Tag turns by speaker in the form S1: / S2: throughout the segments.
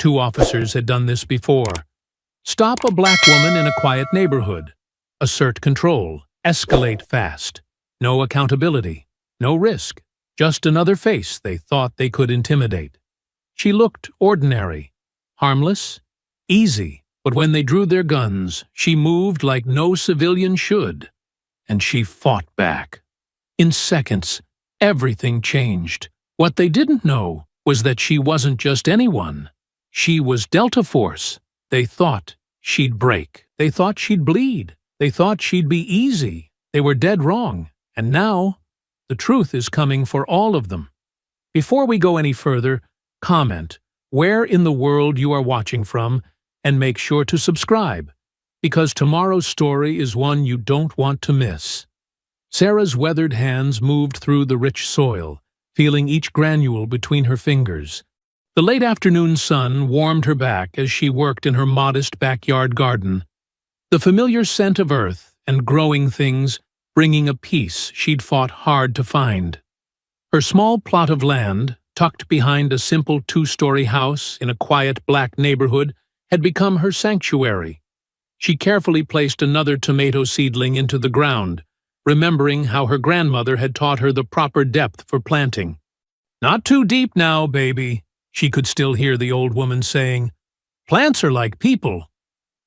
S1: 2 officers had done this before. Stop a black woman in a quiet neighborhood. Assert control. Escalate fast. No accountability. No risk. Just another face they thought they could intimidate. She looked ordinary, harmless, easy, but when they drew their guns, she moved like no civilian should. And she fought back. In seconds, everything changed. What they didn't know was that she wasn't just anyone. She was Delta Force. They thought she'd break. They thought she'd bleed. They thought she'd be easy. They were dead wrong. And now, the truth is coming for all of them. Before we go any further, comment where in the world you are watching from and make sure to subscribe, because tomorrow's story is one you don't want to miss. Sarah's weathered hands moved through the rich soil, feeling each granule between her fingers. The late afternoon sun warmed her back as she worked in her modest backyard garden. The familiar scent of earth and growing things bringing a peace she'd fought hard to find. Her small plot of land, tucked behind a simple 2-story house in a quiet black neighborhood, had become her sanctuary. She carefully placed another tomato seedling into the ground, remembering how her grandmother had taught her the proper depth for planting. "Not too deep now, baby," she could still hear the old woman saying. "Plants are like people.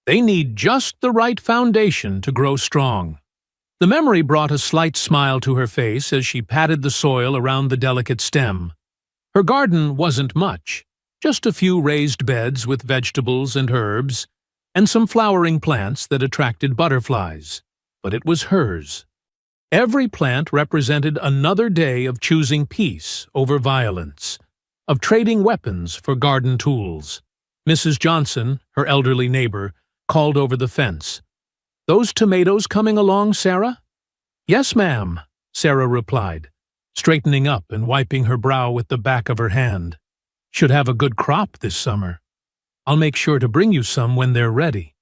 S1: They need just the right foundation to grow strong." The memory brought a slight smile to her face as she patted the soil around the delicate stem. Her garden wasn't much, just a few raised beds with vegetables and herbs, and some flowering plants that attracted butterflies. But it was hers. Every plant represented another day of choosing peace over violence, of trading weapons for garden tools. Mrs. Johnson, her elderly neighbor, called over the fence. "Those tomatoes coming along, Sarah?" "Yes, ma'am," Sarah replied, straightening up and wiping her brow with the back of her hand. "Should have a good crop this summer. I'll make sure to bring you some when they're ready."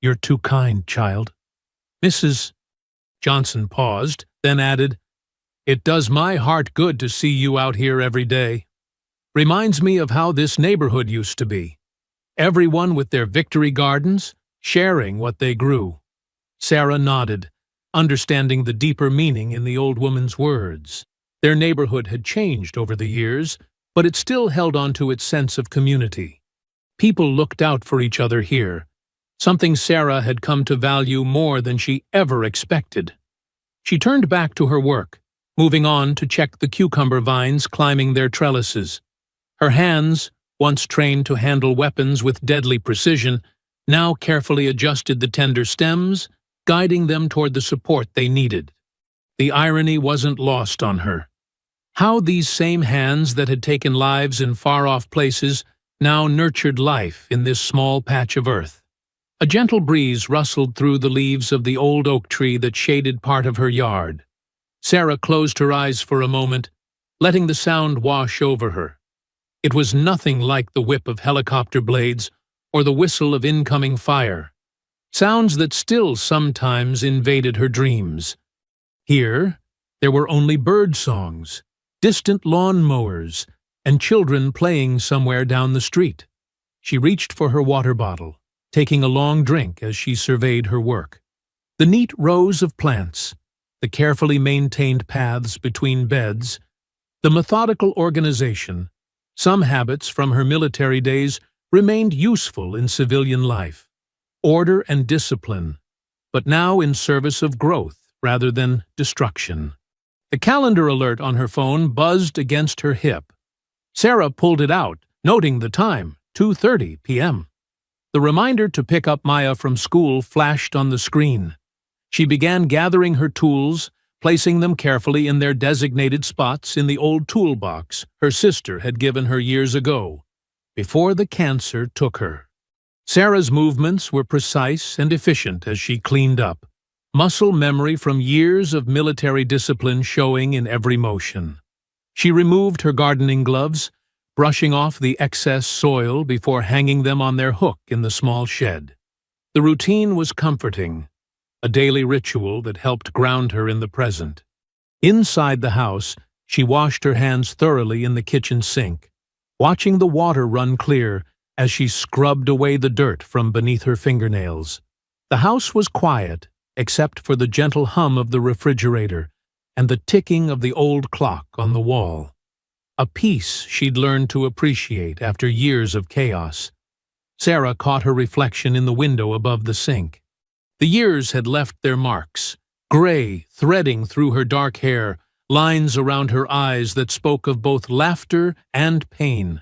S1: "You're too kind, child." Mrs. Johnson paused, then added, "It does my heart good to see you out here every day. Reminds me of how this neighborhood used to be. Everyone with their victory gardens, sharing what they grew." Sarah nodded, understanding the deeper meaning in the old woman's words. Their neighborhood had changed over the years, but it still held on to its sense of community. People looked out for each other here, something Sarah had come to value more than she ever expected. She turned back to her work, moving on to check the cucumber vines climbing their trellises. Her hands, once trained to handle weapons with deadly precision, now carefully adjusted the tender stems, guiding them toward the support they needed. The irony wasn't lost on her. How these same hands that had taken lives in far-off places now nurtured life in this small patch of earth. A gentle breeze rustled through the leaves of the old oak tree that shaded part of her yard. Sarah closed her eyes for a moment, letting the sound wash over her. It was nothing like the whip of helicopter blades or the whistle of incoming fire, sounds that still sometimes invaded her dreams. Here, there were only bird songs, distant lawn mowers, and children playing somewhere down the street. She reached for her water bottle, taking a long drink as she surveyed her work. The neat rows of plants, the carefully maintained paths between beds, the methodical organization, some habits from her military days remained useful in civilian life. Order and discipline, but now in service of growth rather than destruction. The calendar alert on her phone buzzed against her hip. Sarah pulled it out, noting the time, 2:30 p.m. The reminder to pick up Maya from school flashed on the screen. She began gathering her tools, placing them carefully in their designated spots in the old toolbox her sister had given her years ago, before the cancer took her. Sarah's movements were precise and efficient as she cleaned up, muscle memory from years of military discipline showing in every motion. She removed her gardening gloves, brushing off the excess soil before hanging them on their hook in the small shed. The routine was comforting, a daily ritual that helped ground her in the present. Inside the house, she washed her hands thoroughly in the kitchen sink, watching the water run clear as she scrubbed away the dirt from beneath her fingernails. The house was quiet, except for the gentle hum of the refrigerator and the ticking of the old clock on the wall. A peace she'd learned to appreciate after years of chaos. Sarah caught her reflection in the window above the sink. The years had left their marks, gray threading through her dark hair, lines around her eyes that spoke of both laughter and pain.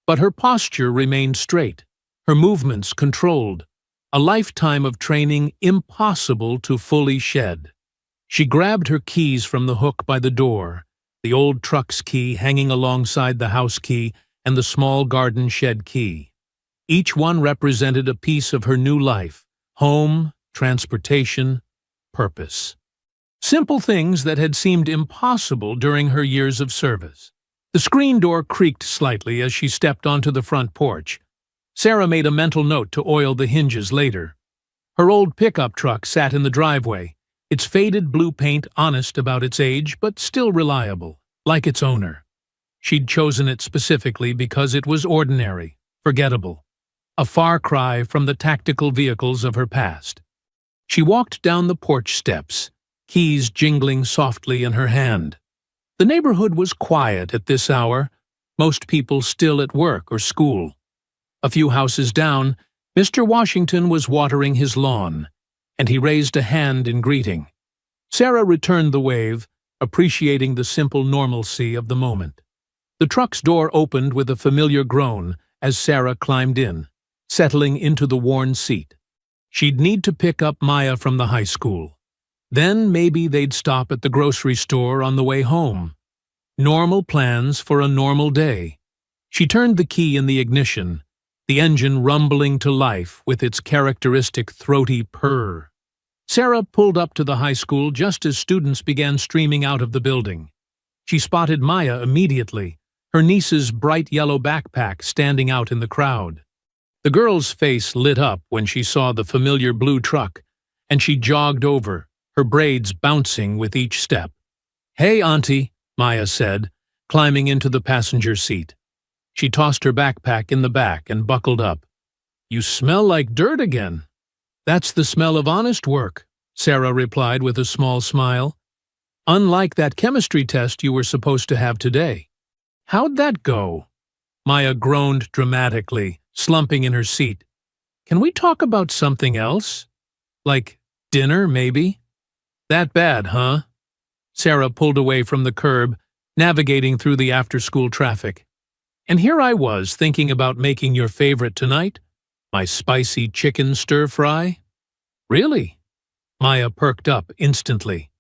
S1: But her posture remained straight, her movements controlled, a lifetime of training impossible to fully shed. She grabbed her keys from the hook by the door, the old truck's key hanging alongside the house key and the small garden shed key. Each one represented a piece of her new life: home, transportation, purpose. Simple things that had seemed impossible during her years of service. The screen door creaked slightly as she stepped onto the front porch. Sarah made a mental note to oil the hinges later. Her old pickup truck sat in the driveway, its faded blue paint honest about its age but still reliable, like its owner. She'd chosen it specifically because it was ordinary, forgettable, a far cry from the tactical vehicles of her past. She walked down the porch steps, keys jingling softly in her hand. The neighborhood was quiet at this hour, most people still at work or school. A few houses down, Mr. Washington was watering his lawn, and he raised a hand in greeting. Sarah returned the wave, appreciating the simple normalcy of the moment. The truck's door opened with a familiar groan as Sarah climbed in, settling into the worn seat. She'd need to pick up Maya from the high school. Then maybe they'd stop at the grocery store on the way home. Normal plans for a normal day. She turned the key in the ignition, the engine rumbling to life with its characteristic throaty purr. Sarah pulled up to the high school just as students began streaming out of the building. She spotted Maya immediately, her niece's bright yellow backpack standing out in the crowd. The girl's face lit up when she saw the familiar blue truck, and she jogged over, her braids bouncing with each step. "Hey, Auntie," Maya said, climbing into the passenger seat. She tossed her backpack in the back and buckled up. "You smell like dirt again." "That's the smell of honest work," Sarah replied with a small smile. "Unlike that chemistry test you were supposed to have today." "How'd that go?" Maya groaned dramatically, slumping in her seat. "Can we talk about something else? Like dinner, maybe?" "That bad, huh?" Sarah pulled away from the curb, navigating through the after-school traffic. "And here I was thinking about making your favorite tonight, my spicy chicken stir-fry." "Really?" Maya perked up instantly.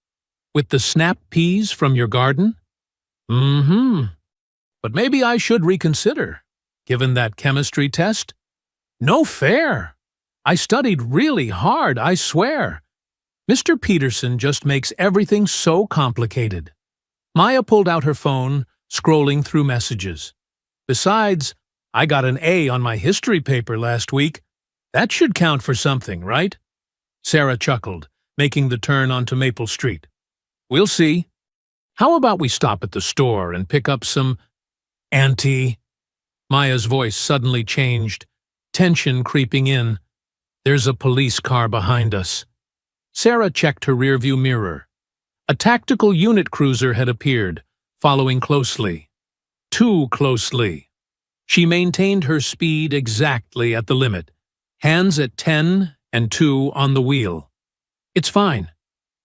S1: "With the snap peas from your garden?" "Mm-hmm. But maybe I should reconsider, given that chemistry test." "No fair! I studied really hard, I swear. Mr. Peterson just makes everything so complicated." Maya pulled out her phone, scrolling through messages. "Besides, I got an A on my history paper last week. That should count for something, right?" Sarah chuckled, making the turn onto Maple Street. "We'll see. How about we stop at the store and pick up some—" "Auntie." Maya's voice suddenly changed, tension creeping in. "There's a police car behind us." Sarah checked her rearview mirror. A tactical unit cruiser had appeared, following closely. Too closely. She maintained her speed exactly at the limit, hands at 10 and 2 on the wheel. "It's fine.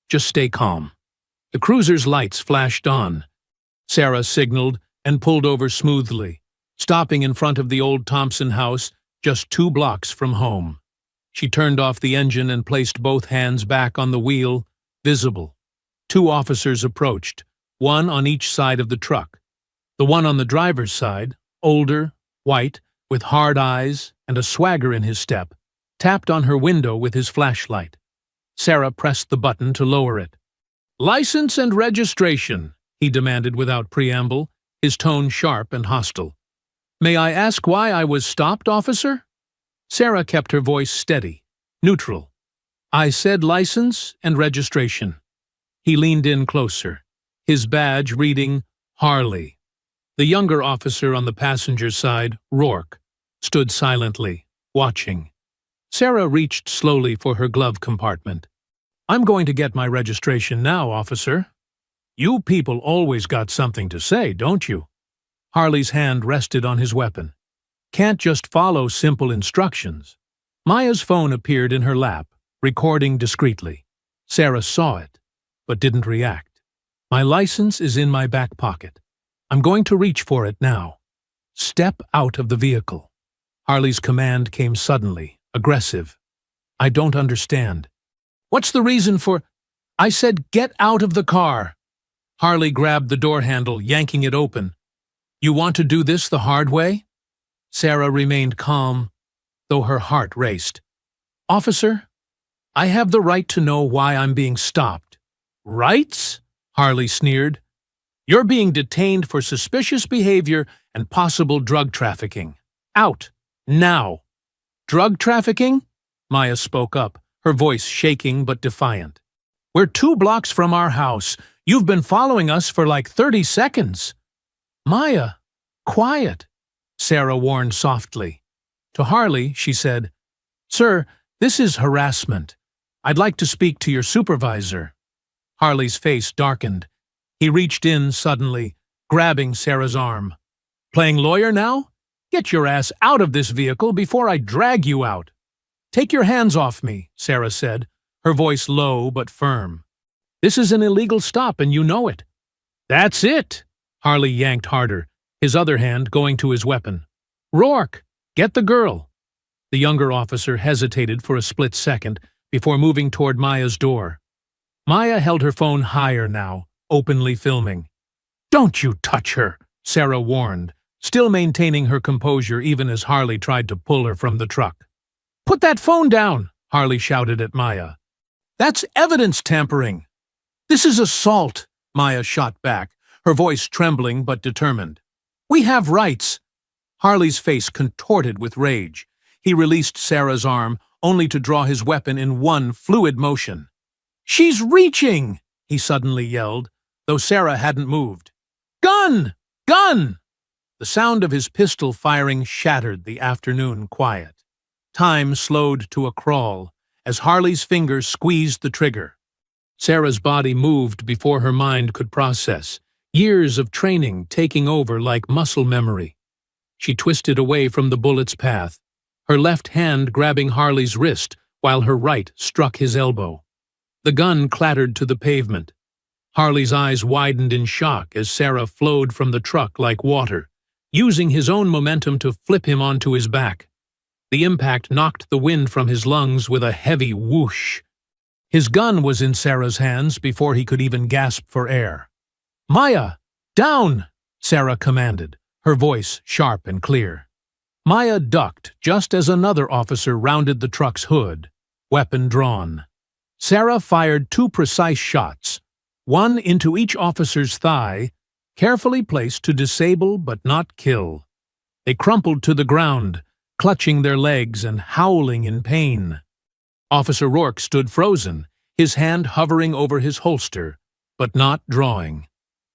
S1: Just stay calm." The cruiser's lights flashed on. Sarah signaled and pulled over smoothly, stopping in front of the old Thompson house just 2 blocks from home. She turned off the engine and placed both hands back on the wheel, visible. 2 officers approached, one on each side of the truck. The one on the driver's side, older, white, with hard eyes and a swagger in his step, tapped on her window with his flashlight. Sarah pressed the button to lower it. "License and registration," he demanded without preamble, his tone sharp and hostile. "May I ask why I was stopped, officer?" Sarah kept her voice steady, neutral. "I said license and registration." He leaned in closer, his badge reading Harley. The younger officer on the passenger side, Rourke, stood silently, watching. Sarah reached slowly for her glove compartment. "I'm going to get my registration now, officer." "You people always got something to say, don't you?" Harley's hand rested on his weapon. "Can't just follow simple instructions." Maya's phone appeared in her lap, recording discreetly. Sarah saw it, but didn't react. "My license is in my back pocket. I'm going to reach for it now." "Step out of the vehicle." Harley's command came suddenly, aggressive. "I don't understand." "What's the reason for—" "I said get out of the car." Harley grabbed the door handle, yanking it open. "You want to do this the hard way?" Sarah remained calm, though her heart raced. "Officer, I have the right to know why I'm being stopped." "Rights?" Harley sneered. "You're being detained for suspicious behavior and possible drug trafficking. Out. Now." "Drug trafficking?" Maya spoke up, her voice shaking but defiant. "We're 2 blocks from our house. You've been following us for like 30 seconds. "Maya, quiet," Sarah warned softly. To Harley, she said, "Sir, this is harassment. I'd like to speak to your supervisor." Harley's face darkened. He reached in suddenly, grabbing Sarah's arm. "Playing lawyer now? Get your ass out of this vehicle before I drag you out." "Take your hands off me," Sarah said, her voice low but firm. "This is an illegal stop and you know it." "That's it!" Harley yanked harder, his other hand going to his weapon. "Rourke, get the girl." The younger officer hesitated for a split second before moving toward Maya's door. Maya held her phone higher now, openly filming. "Don't you touch her," Sarah warned, still maintaining her composure even as Harley tried to pull her from the truck. "Put that phone down," Harley shouted at Maya. "That's evidence tampering." "This is assault," Maya shot back, her voice trembling but determined. "We have rights." Harley's face contorted with rage. He released Sarah's arm, only to draw his weapon in one fluid motion. "She's reaching!" he suddenly yelled, though Sarah hadn't moved. "Gun! Gun!" The sound of his pistol firing shattered the afternoon quiet. Time slowed to a crawl as Harley's fingers squeezed the trigger. Sarah's body moved before her mind could process, years of training taking over like muscle memory. She twisted away from the bullet's path, her left hand grabbing Harley's wrist while her right struck his elbow. The gun clattered to the pavement. Harley's eyes widened in shock as Sarah flowed from the truck like water, using his own momentum to flip him onto his back. The impact knocked the wind from his lungs with a heavy whoosh. His gun was in Sarah's hands before he could even gasp for air. "Maya, down!" Sarah commanded, her voice sharp and clear. Maya ducked just as another officer rounded the truck's hood, weapon drawn. Sarah fired 2 precise shots, one into each officer's thigh, carefully placed to disable but not kill. They crumpled to the ground, clutching their legs and howling in pain. Officer Rourke stood frozen, his hand hovering over his holster, but not drawing.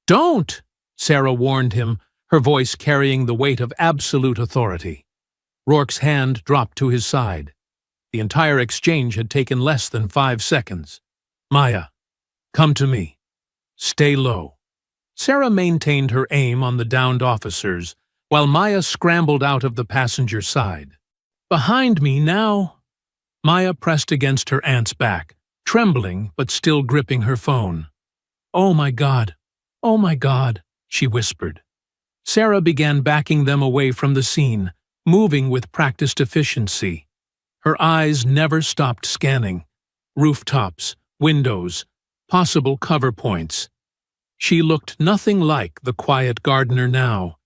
S1: "Don't!" Sarah warned him, her voice carrying the weight of absolute authority. Rourke's hand dropped to his side. The entire exchange had taken less than 5 seconds. "Maya, come to me. Stay low." Sarah maintained her aim on the downed officers, while Maya scrambled out of the passenger side. "Behind me now." Maya pressed against her aunt's back, trembling but still gripping her phone. "Oh my God, she whispered. Sarah began backing them away from the scene, moving with practiced efficiency. Her eyes never stopped scanning. Rooftops, windows, possible cover points. She looked nothing like the quiet gardener now.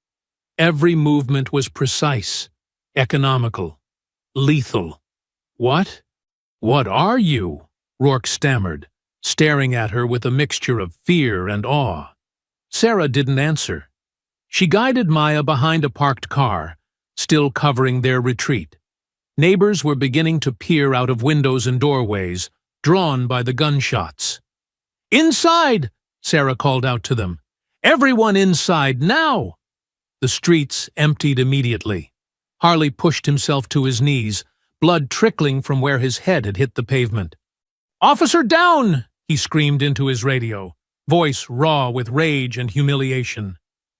S1: Every movement was precise, economical, lethal. "What? What are you?" Rourke stammered, staring at her with a mixture of fear and awe. Sarah didn't answer. She guided Maya behind a parked car, still covering their retreat. Neighbors were beginning to peer out of windows and doorways, drawn by the gunshots. "Inside!" Sarah called out to them. "Everyone inside, now!" The streets emptied immediately. Harley pushed himself to his knees, blood trickling from where his head had hit the pavement. "Officer down!" he screamed into his radio, voice raw with rage and humiliation.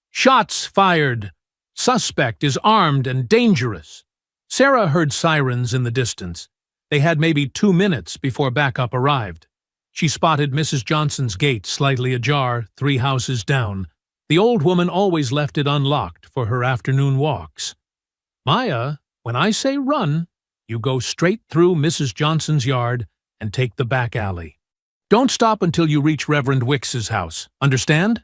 S1: "Shots fired! Suspect is armed and dangerous!" Sarah heard sirens in the distance. They had maybe 2 minutes before backup arrived. She spotted Mrs. Johnson's gate slightly ajar, 3 houses down. The old woman always left it unlocked for her afternoon walks. "Maya, when I say run, you go straight through Mrs. Johnson's yard and take the back alley. Don't stop until you reach Reverend Wicks's house. Understand?"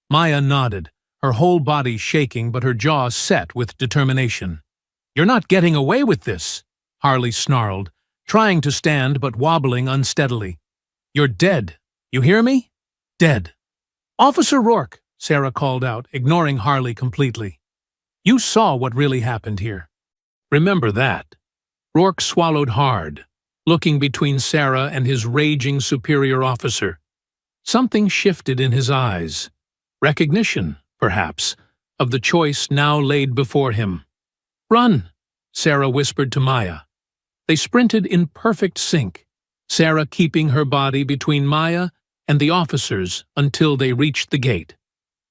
S1: Maya nodded, her whole body shaking but her jaw set with determination. "You're not getting away with this," Harley snarled, trying to stand but wobbling unsteadily. "You're dead. You hear me? Dead." "Officer Rourke," Sarah called out, ignoring Harley completely. "You saw what really happened here. Remember that." Rourke swallowed hard, looking between Sarah and his raging superior officer. Something shifted in his eyes. Recognition, perhaps, of the choice now laid before him. "Run," Sarah whispered to Maya. They sprinted in perfect sync, Sarah keeping her body between Maya and the officers until they reached the gate.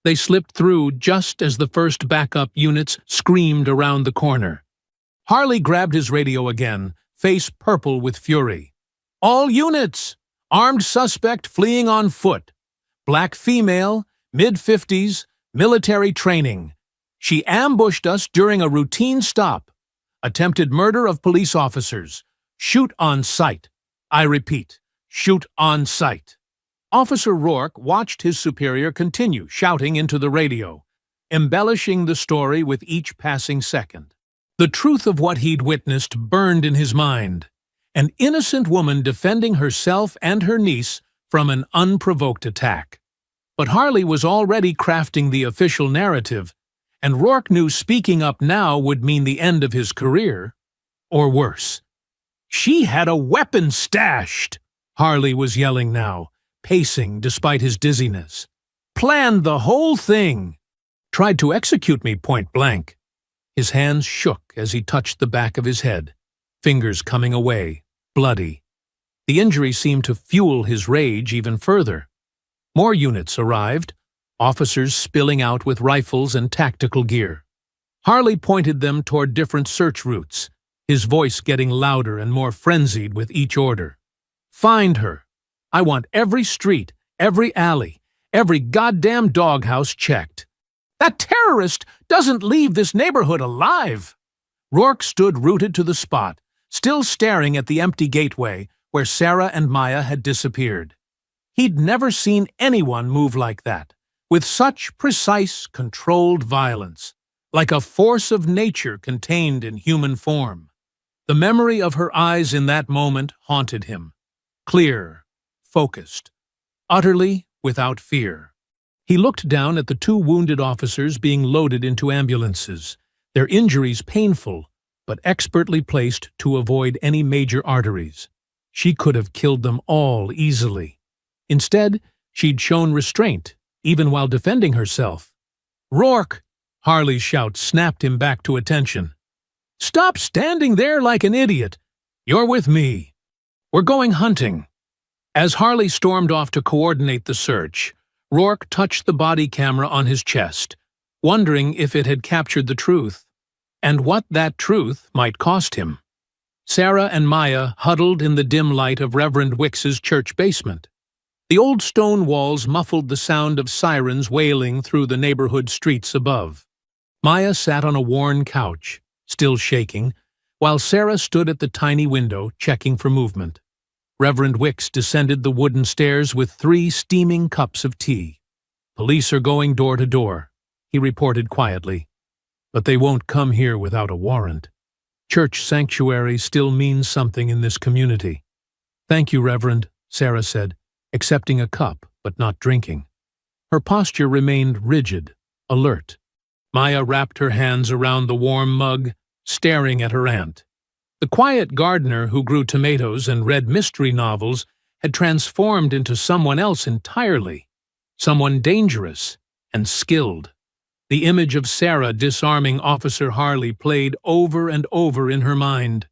S1: They slipped through just as the first backup units screamed around the corner. Harley grabbed his radio again, face purple with fury. "All units! Armed suspect fleeing on foot. Black female, mid-50s, military training. She ambushed us during a routine stop. Attempted murder of police officers. Shoot on sight. I repeat, shoot on sight." Officer Rourke watched his superior continue shouting into the radio, embellishing the story with each passing second. The truth of what he'd witnessed burned in his mind. An innocent woman defending herself and her niece from an unprovoked attack. But Harley was already crafting the official narrative, and Rourke knew speaking up now would mean the end of his career, or worse. "She had a weapon stashed!" Harley was yelling now, pacing despite his dizziness. "Planned the whole thing! Tried to execute me point blank." His hands shook as he touched the back of his head, fingers coming away, bloody. The injury seemed to fuel his rage even further. More units arrived, officers spilling out with rifles and tactical gear. Harley pointed them toward different search routes, his voice getting louder and more frenzied with each order. "Find her. I want every street, every alley, every goddamn doghouse checked. That terrorist doesn't leave this neighborhood alive!" Rourke stood rooted to the spot, still staring at the empty gateway where Sarah and Maya had disappeared. He'd never seen anyone move like that, with such precise, controlled violence, like a force of nature contained in human form. The memory of her eyes in that moment haunted him. Clear, focused, utterly without fear. He looked down at the 2 wounded officers being loaded into ambulances, their injuries painful, but expertly placed to avoid any major arteries. She could have killed them all easily. Instead, she'd shown restraint, even while defending herself. "Rourke!" Harley's shout snapped him back to attention. "Stop standing there like an idiot! You're with me. We're going hunting." As Harley stormed off to coordinate the search, Rourke touched the body camera on his chest, wondering if it had captured the truth, and what that truth might cost him. Sarah and Maya huddled in the dim light of Reverend Wicks's church basement. The old stone walls muffled the sound of sirens wailing through the neighborhood streets above. Maya sat on a worn couch, still shaking, while Sarah stood at the tiny window checking for movement. Reverend Wicks descended the wooden stairs with 3 steaming cups of tea. "Police are going door to door," he reported quietly. "But they won't come here without a warrant. Church sanctuary still means something in this community." "Thank you, Reverend," Sarah said, accepting a cup but not drinking. Her posture remained rigid, alert. Maya wrapped her hands around the warm mug, staring at her aunt. The quiet gardener who grew tomatoes and read mystery novels had transformed into someone else entirely, someone dangerous and skilled. The image of Sarah disarming Officer Harley played over and over in her mind.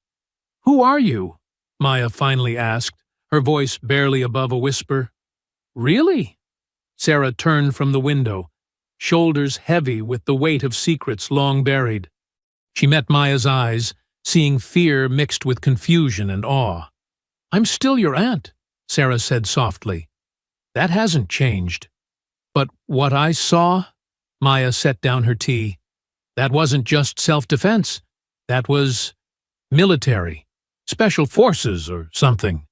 S1: "Who are you?" Maya finally asked, her voice barely above a whisper. "Really?" Sarah turned from the window, shoulders heavy with the weight of secrets long buried. She met Maya's eyes, seeing fear mixed with confusion and awe. "I'm still your aunt," Sarah said softly. "That hasn't changed." "But what I saw?" Maya set down her tea. "That wasn't just self-defense. That was military, special forces or something."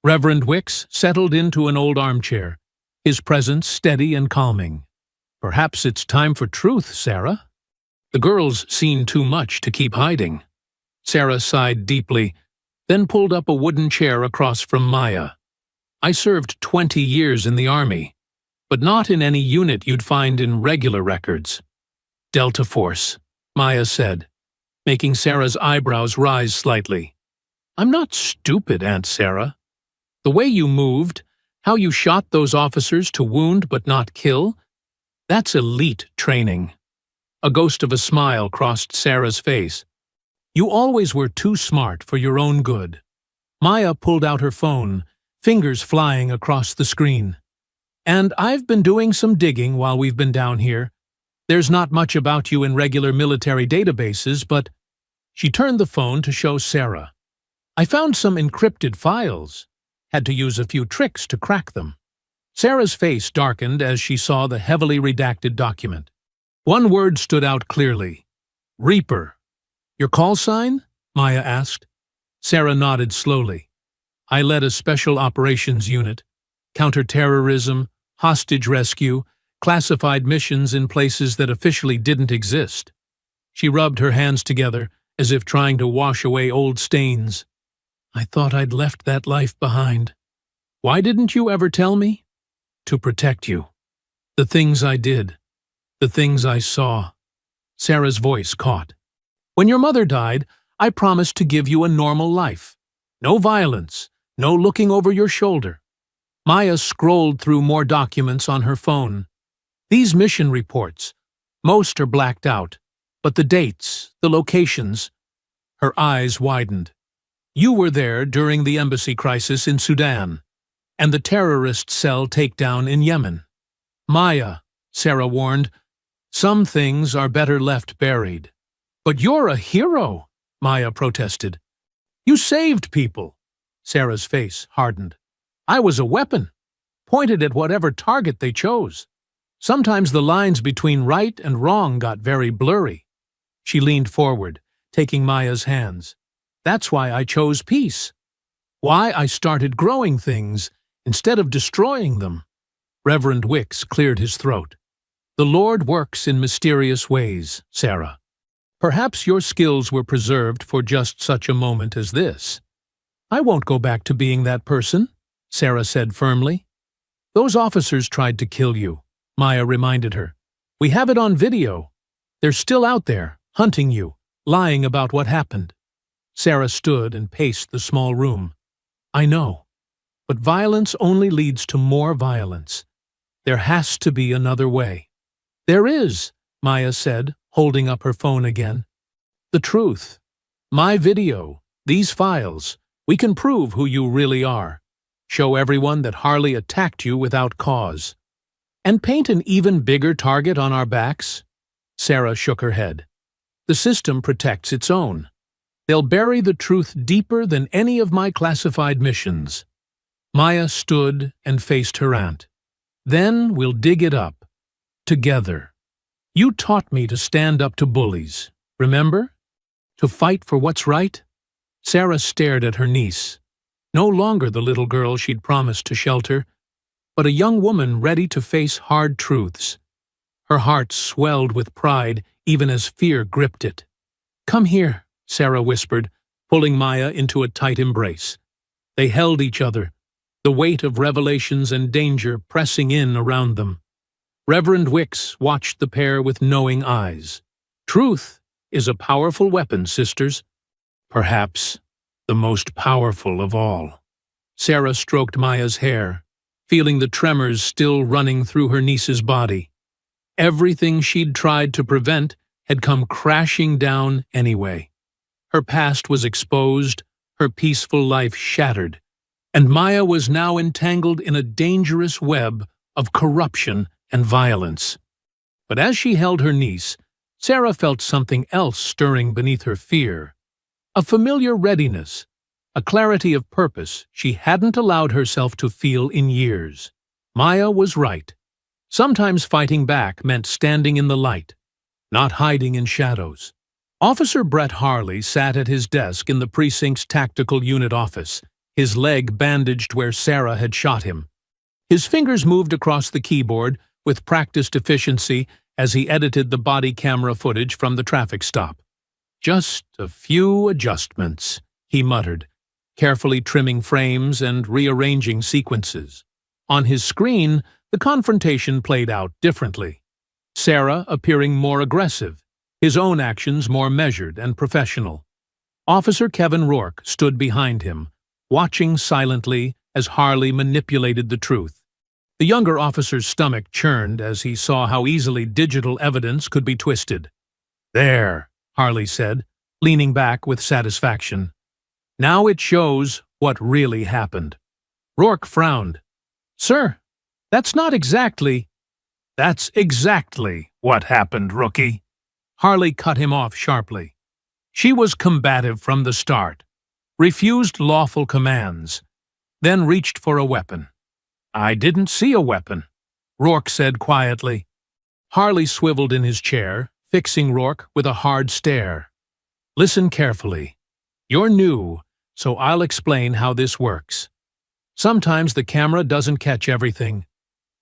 S1: Reverend Wicks settled into an old armchair, his presence steady and calming. "Perhaps it's time for truth, Sarah. The girl's seen too much to keep hiding." Sarah sighed deeply, then pulled up a wooden chair across from Maya. "I served 20 years in the Army, but not in any unit you'd find in regular records." "Delta Force," Maya said, making Sarah's eyebrows rise slightly. "I'm not stupid, Aunt Sarah. The way you moved, how you shot those officers to wound but not kill, that's elite training." A ghost of a smile crossed Sarah's face. "You always were too smart for your own good." Maya pulled out her phone, fingers flying across the screen. "And I've been doing some digging while we've been down here. There's not much about you in regular military databases, but—" She turned the phone to show Sarah. "I found some encrypted files. Had to use a few tricks to crack them." Sarah's face darkened as she saw the heavily redacted document. One word stood out clearly. "Reaper." "Your call sign?" Maya asked. Sarah nodded slowly. "I led a special operations unit. Counterterrorism, hostage rescue, classified missions in places that officially didn't exist." She rubbed her hands together, as if trying to wash away old stains. "I thought I'd left that life behind." "Why didn't you ever tell me?" "To protect you. The things I did. The things I saw." Sarah's voice caught. "When your mother died, I promised to give you a normal life. No violence, no looking over your shoulder." Maya scrolled through more documents on her phone. "These mission reports, most are blacked out, but the dates, the locations—" Her eyes widened. "You were there during the embassy crisis in Sudan, and the terrorist cell takedown in Yemen." "Maya," Sarah warned, "some things are better left buried." "But you're a hero," Maya protested. "You saved people." Sarah's face hardened. "I was a weapon, pointed at whatever target they chose. Sometimes the lines between right and wrong got very blurry." She leaned forward, taking Maya's hands. "That's why I chose peace. Why I started growing things instead of destroying them." Reverend Wicks cleared his throat. "The Lord works in mysterious ways, Sarah. Perhaps your skills were preserved for just such a moment as this." "I won't go back to being that person," Sarah said firmly. "Those officers tried to kill you," Maya reminded her. "We have it on video. They're still out there, hunting you, lying about what happened." Sarah stood and paced the small room. "I know, but violence only leads to more violence. There has to be another way." "There is," Maya said, holding up her phone again. "The truth. My video, these files, we can prove who you really are. Show everyone that Harley attacked you without cause. And paint an even bigger target on our backs." Sarah shook her head. "The system protects its own. They'll bury the truth deeper than any of my classified missions." Maya stood and faced her aunt. "Then we'll dig it up. Together. You taught me to stand up to bullies, remember? To fight for what's right?" Sarah stared at her niece. No longer the little girl she'd promised to shelter, but a young woman ready to face hard truths. Her heart swelled with pride even as fear gripped it. "Come here," Sarah whispered, pulling Maya into a tight embrace. They held each other, the weight of revelations and danger pressing in around them. Reverend Wicks watched the pair with knowing eyes. "Truth is a powerful weapon, sisters. Perhaps the most powerful of all." Sarah stroked Maya's hair, feeling the tremors still running through her niece's body. Everything she'd tried to prevent had come crashing down anyway. Her past was exposed, her peaceful life shattered, and Maya was now entangled in a dangerous web of corruption and violence. But as she held her niece, Sarah felt something else stirring beneath her fear. A familiar readiness, a clarity of purpose she hadn't allowed herself to feel in years. Maya was right. Sometimes fighting back meant standing in the light, not hiding in shadows. Officer Brett Harley sat at his desk in the precinct's tactical unit office, his leg bandaged where Sarah had shot him. His fingers moved across the keyboard with practiced efficiency as he edited the body camera footage from the traffic stop. "Just a few adjustments," he muttered, carefully trimming frames and rearranging sequences. On his screen, the confrontation played out differently. Sarah appearing more aggressive, his own actions more measured and professional. Officer Kevin Rourke stood behind him, watching silently as Harley manipulated the truth. The younger officer's stomach churned as he saw how easily digital evidence could be twisted. "There," Harley said, leaning back with satisfaction. "Now it shows what really happened." Rourke frowned. "Sir, that's not exactly—" "That's exactly what happened, rookie." Harley cut him off sharply. "She was combative from the start, refused lawful commands, then reached for a weapon." "I didn't see a weapon," Rourke said quietly. Harley swiveled in his chair, fixing Rourke with a hard stare. "Listen carefully. You're new, so I'll explain how this works. Sometimes the camera doesn't catch everything.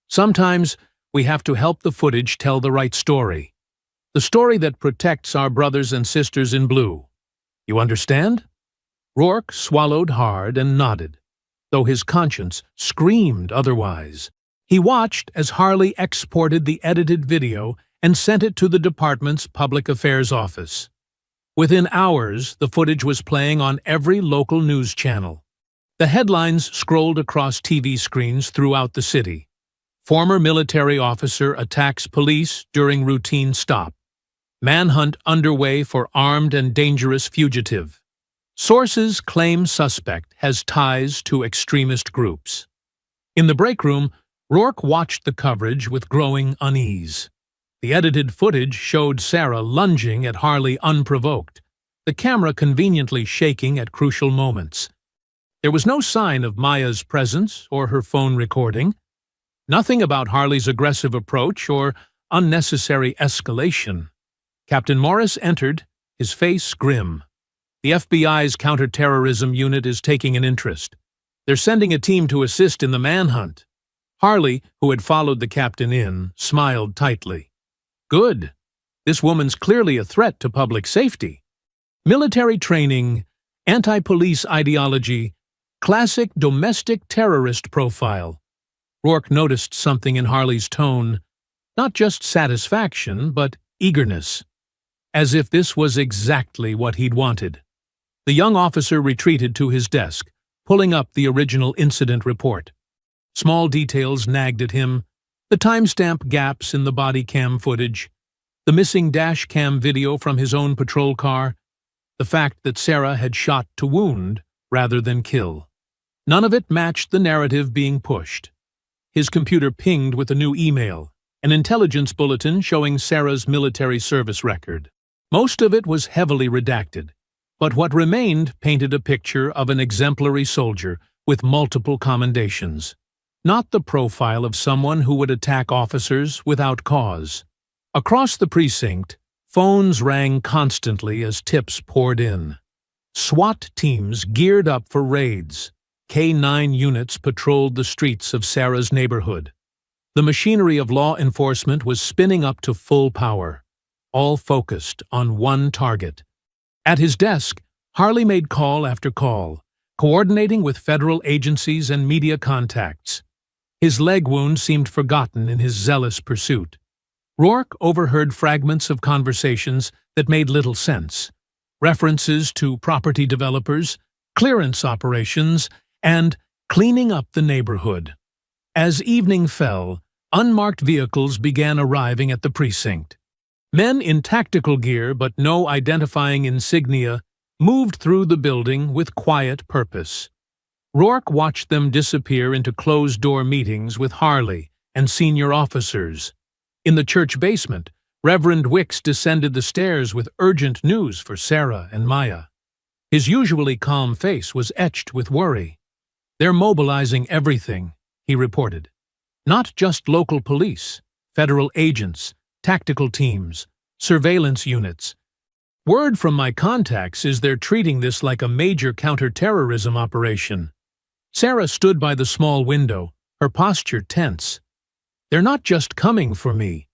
S1: Sometimes we have to help the footage tell the right story. The story that protects our brothers and sisters in blue. You understand?" Rourke swallowed hard and nodded, though his conscience screamed otherwise. He watched as Harley exported the edited video and sent it to the department's public affairs office. Within hours, the footage was playing on every local news channel. The headlines scrolled across TV screens throughout the city. "Former military officer attacks police during routine stop. Manhunt underway for armed and dangerous fugitive. Sources claim suspect has ties to extremist groups." In the break room, Rourke watched the coverage with growing unease. The edited footage showed Sarah lunging at Harley unprovoked, the camera conveniently shaking at crucial moments. There was no sign of Maya's presence or her phone recording. Nothing about Harley's aggressive approach or unnecessary escalation. Captain Morris entered, his face grim. "The FBI's counterterrorism unit is taking an interest. They're sending a team to assist in the manhunt." Harley, who had followed the captain in, smiled tightly. "Good. This woman's clearly a threat to public safety. Military training, anti-police ideology, classic domestic terrorist profile." Rourke noticed something in Harley's tone, not just satisfaction, but eagerness, as if this was exactly what he'd wanted. The young officer retreated to his desk, pulling up the original incident report. Small details nagged at him, the timestamp gaps in the body cam footage, the missing dash cam video from his own patrol car, the fact that Sarah had shot to wound rather than kill. None of it matched the narrative being pushed. His computer pinged with a new email, an intelligence bulletin showing Sarah's military service record. Most of it was heavily redacted, but what remained painted a picture of an exemplary soldier with multiple commendations, not the profile of someone who would attack officers without cause. Across the precinct, phones rang constantly as tips poured in. SWAT teams geared up for raids. K-9 units patrolled the streets of Sarah's neighborhood. The machinery of law enforcement was spinning up to full power, all focused on one target. At his desk, Harley made call after call, coordinating with federal agencies and media contacts. His leg wound seemed forgotten in his zealous pursuit. Rourke overheard fragments of conversations that made little sense, references to property developers, clearance operations, and cleaning up the neighborhood. As evening fell, unmarked vehicles began arriving at the precinct. Men in tactical gear but no identifying insignia moved through the building with quiet purpose. Rourke watched them disappear into closed-door meetings with Harley and senior officers. In the church basement, Reverend Wicks descended the stairs with urgent news for Sarah and Maya. His usually calm face was etched with worry. "They're mobilizing everything," he reported. "Not just local police, federal agents, tactical teams, surveillance units. Word from my contacts is they're treating this like a major counter-terrorism operation." Sarah stood by the small window, her posture tense. "They're not just coming for me.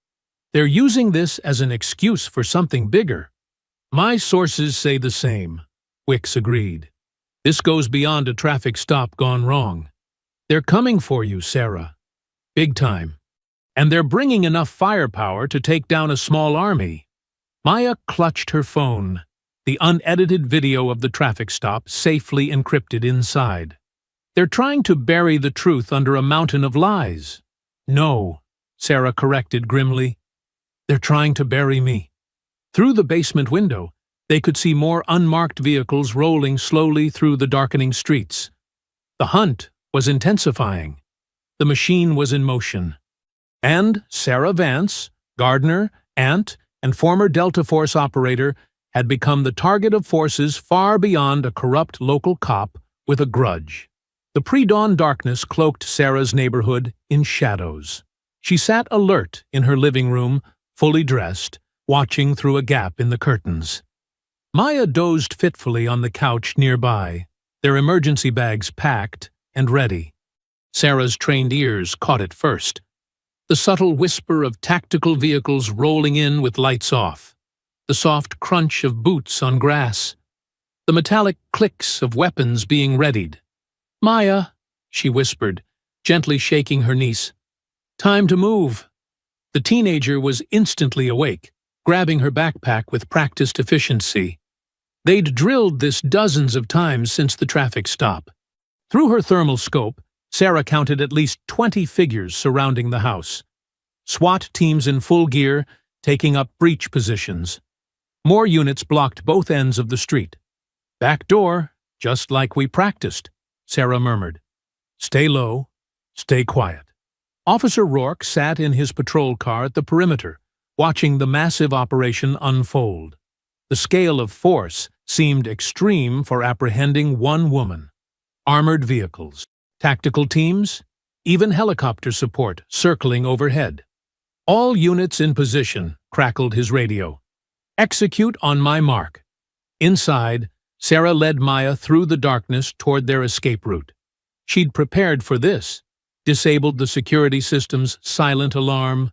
S1: They're using this as an excuse for something bigger." "My sources say the same," Wicks agreed. "This goes beyond a traffic stop gone wrong. They're coming for you, Sarah. Big time. And they're bringing enough firepower to take down a small army." Maya clutched her phone, the unedited video of the traffic stop safely encrypted inside. "They're trying to bury the truth under a mountain of lies." "No," Sarah corrected grimly. "They're trying to bury me." Through the basement window, they could see more unmarked vehicles rolling slowly through the darkening streets. The hunt was intensifying. The machine was in motion. And Sarah Vance, Gardner, Ant, and former Delta Force operator had become the target of forces far beyond a corrupt local cop with a grudge. The pre-dawn darkness cloaked Sarah's neighborhood in shadows. She sat alert in her living room, fully dressed, watching through a gap in the curtains. Maya dozed fitfully on the couch nearby, their emergency bags packed and ready. Sarah's trained ears caught it first. The subtle whisper of tactical vehicles rolling in with lights off, the soft crunch of boots on grass, the metallic clicks of weapons being readied. "Maya," she whispered, gently shaking her niece. "Time to move." The teenager was instantly awake, grabbing her backpack with practiced efficiency. They'd drilled this dozens of times since the traffic stop. Through her thermal scope, Sarah counted at least 20 figures surrounding the house. SWAT teams in full gear, taking up breach positions. More units blocked both ends of the street. "Back door, just like we practiced," Sarah murmured. "Stay low, stay quiet." Officer Rourke sat in his patrol car at the perimeter, watching the massive operation unfold. The scale of force seemed extreme for apprehending one woman. Armored vehicles, tactical teams, even helicopter support circling overhead. "All units in position," crackled his radio. "Execute on my mark." Inside, Sarah led Maya through the darkness toward their escape route. She'd prepared for this, disabled the security system's silent alarm,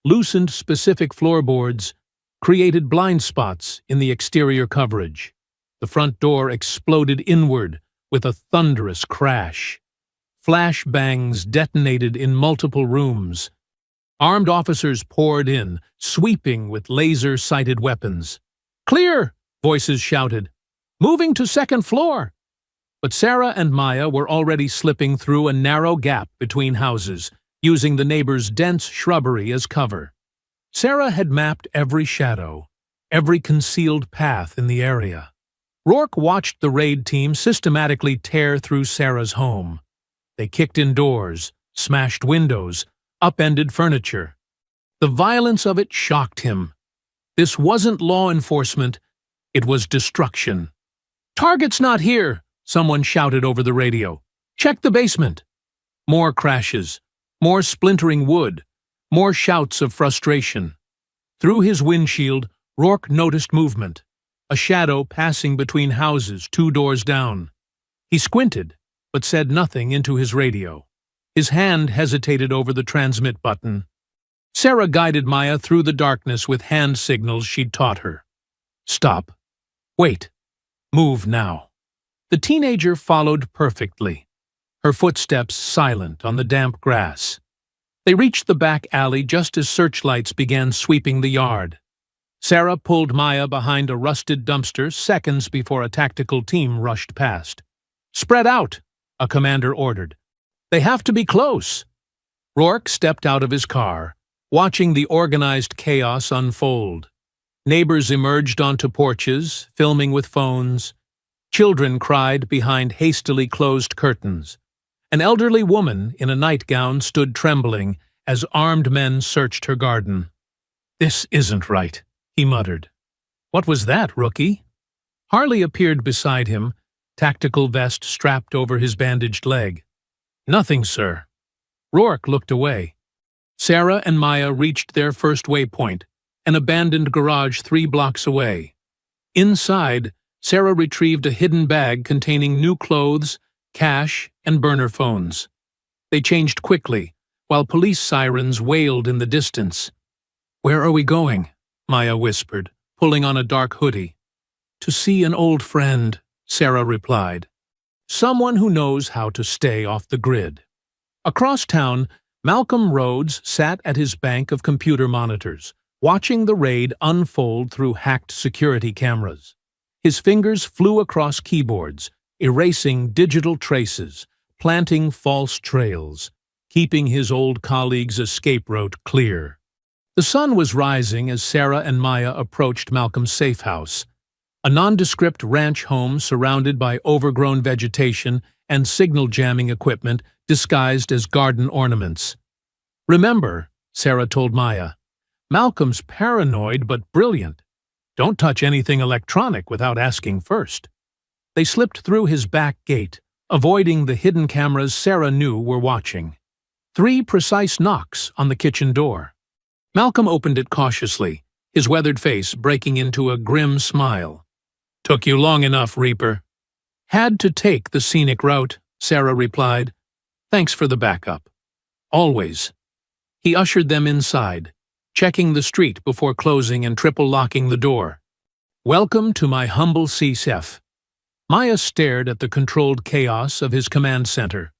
S1: loosened specific floorboards, created blind spots in the exterior coverage. The front door exploded inward with a thunderous crash. Flash bangs detonated in multiple rooms. Armed officers poured in, sweeping with laser-sighted weapons. "Clear!" voices shouted. "Moving to second floor!" But Sarah and Maya were already slipping through a narrow gap between houses, using the neighbors' dense shrubbery as cover. Sarah had mapped every shadow, every concealed path in the area. Rourke watched the raid team systematically tear through Sarah's home. They kicked in doors, smashed windows, upended furniture. The violence of it shocked him. This wasn't law enforcement, it was destruction. "Target's not here," someone shouted over the radio. "Check the basement." More crashes, more splintering wood, more shouts of frustration. Through his windshield, Rourke noticed movement, a shadow passing between houses 2 doors down. He squinted, but said nothing into his radio. His hand hesitated over the transmit button. Sarah guided Maya through the darkness with hand signals she'd taught her. "Stop. Wait. Move now." The teenager followed perfectly, her footsteps silent on the damp grass. They reached the back alley just as searchlights began sweeping the yard. Sarah pulled Maya behind a rusted dumpster seconds before a tactical team rushed past. "Spread out," a commander ordered. "They have to be close." Rourke stepped out of his car, watching the organized chaos unfold. Neighbors emerged onto porches, filming with phones. Children cried behind hastily closed curtains. An elderly woman in a nightgown stood trembling as armed men searched her garden. "This isn't right," he muttered. "What was that, rookie?" Harley appeared beside him, tactical vest strapped over his bandaged leg. "Nothing, sir." Rourke looked away. Sarah and Maya reached their first waypoint, an abandoned garage 3 blocks away. Inside, Sarah retrieved a hidden bag containing new clothes, cash, and burner phones. They changed quickly, while police sirens wailed in the distance. "Where are we going?" Maya whispered, pulling on a dark hoodie. "To see an old friend," Sarah replied. "Someone who knows how to stay off the grid." Across town, Malcolm Rhodes sat at his bank of computer monitors, watching the raid unfold through hacked security cameras. His fingers flew across keyboards, erasing digital traces, planting false trails, keeping his old colleague's escape route clear. The sun was rising as Sarah and Maya approached Malcolm's safe house, a nondescript ranch home surrounded by overgrown vegetation and signal jamming equipment disguised as garden ornaments. "Remember," Sarah told Maya, "Malcolm's paranoid but brilliant. Don't touch anything electronic without asking first." They slipped through his back gate, avoiding the hidden cameras Sarah knew were watching. 3 precise knocks on the kitchen door. Malcolm opened it cautiously, his weathered face breaking into a grim smile. "Took you long enough, Reaper." "Had to take the scenic route," Sarah replied. "Thanks for the backup." "Always." He ushered them inside, checking the street before closing and triple-locking the door. "Welcome to my humble CSEF." Maya stared at the controlled chaos of his command center.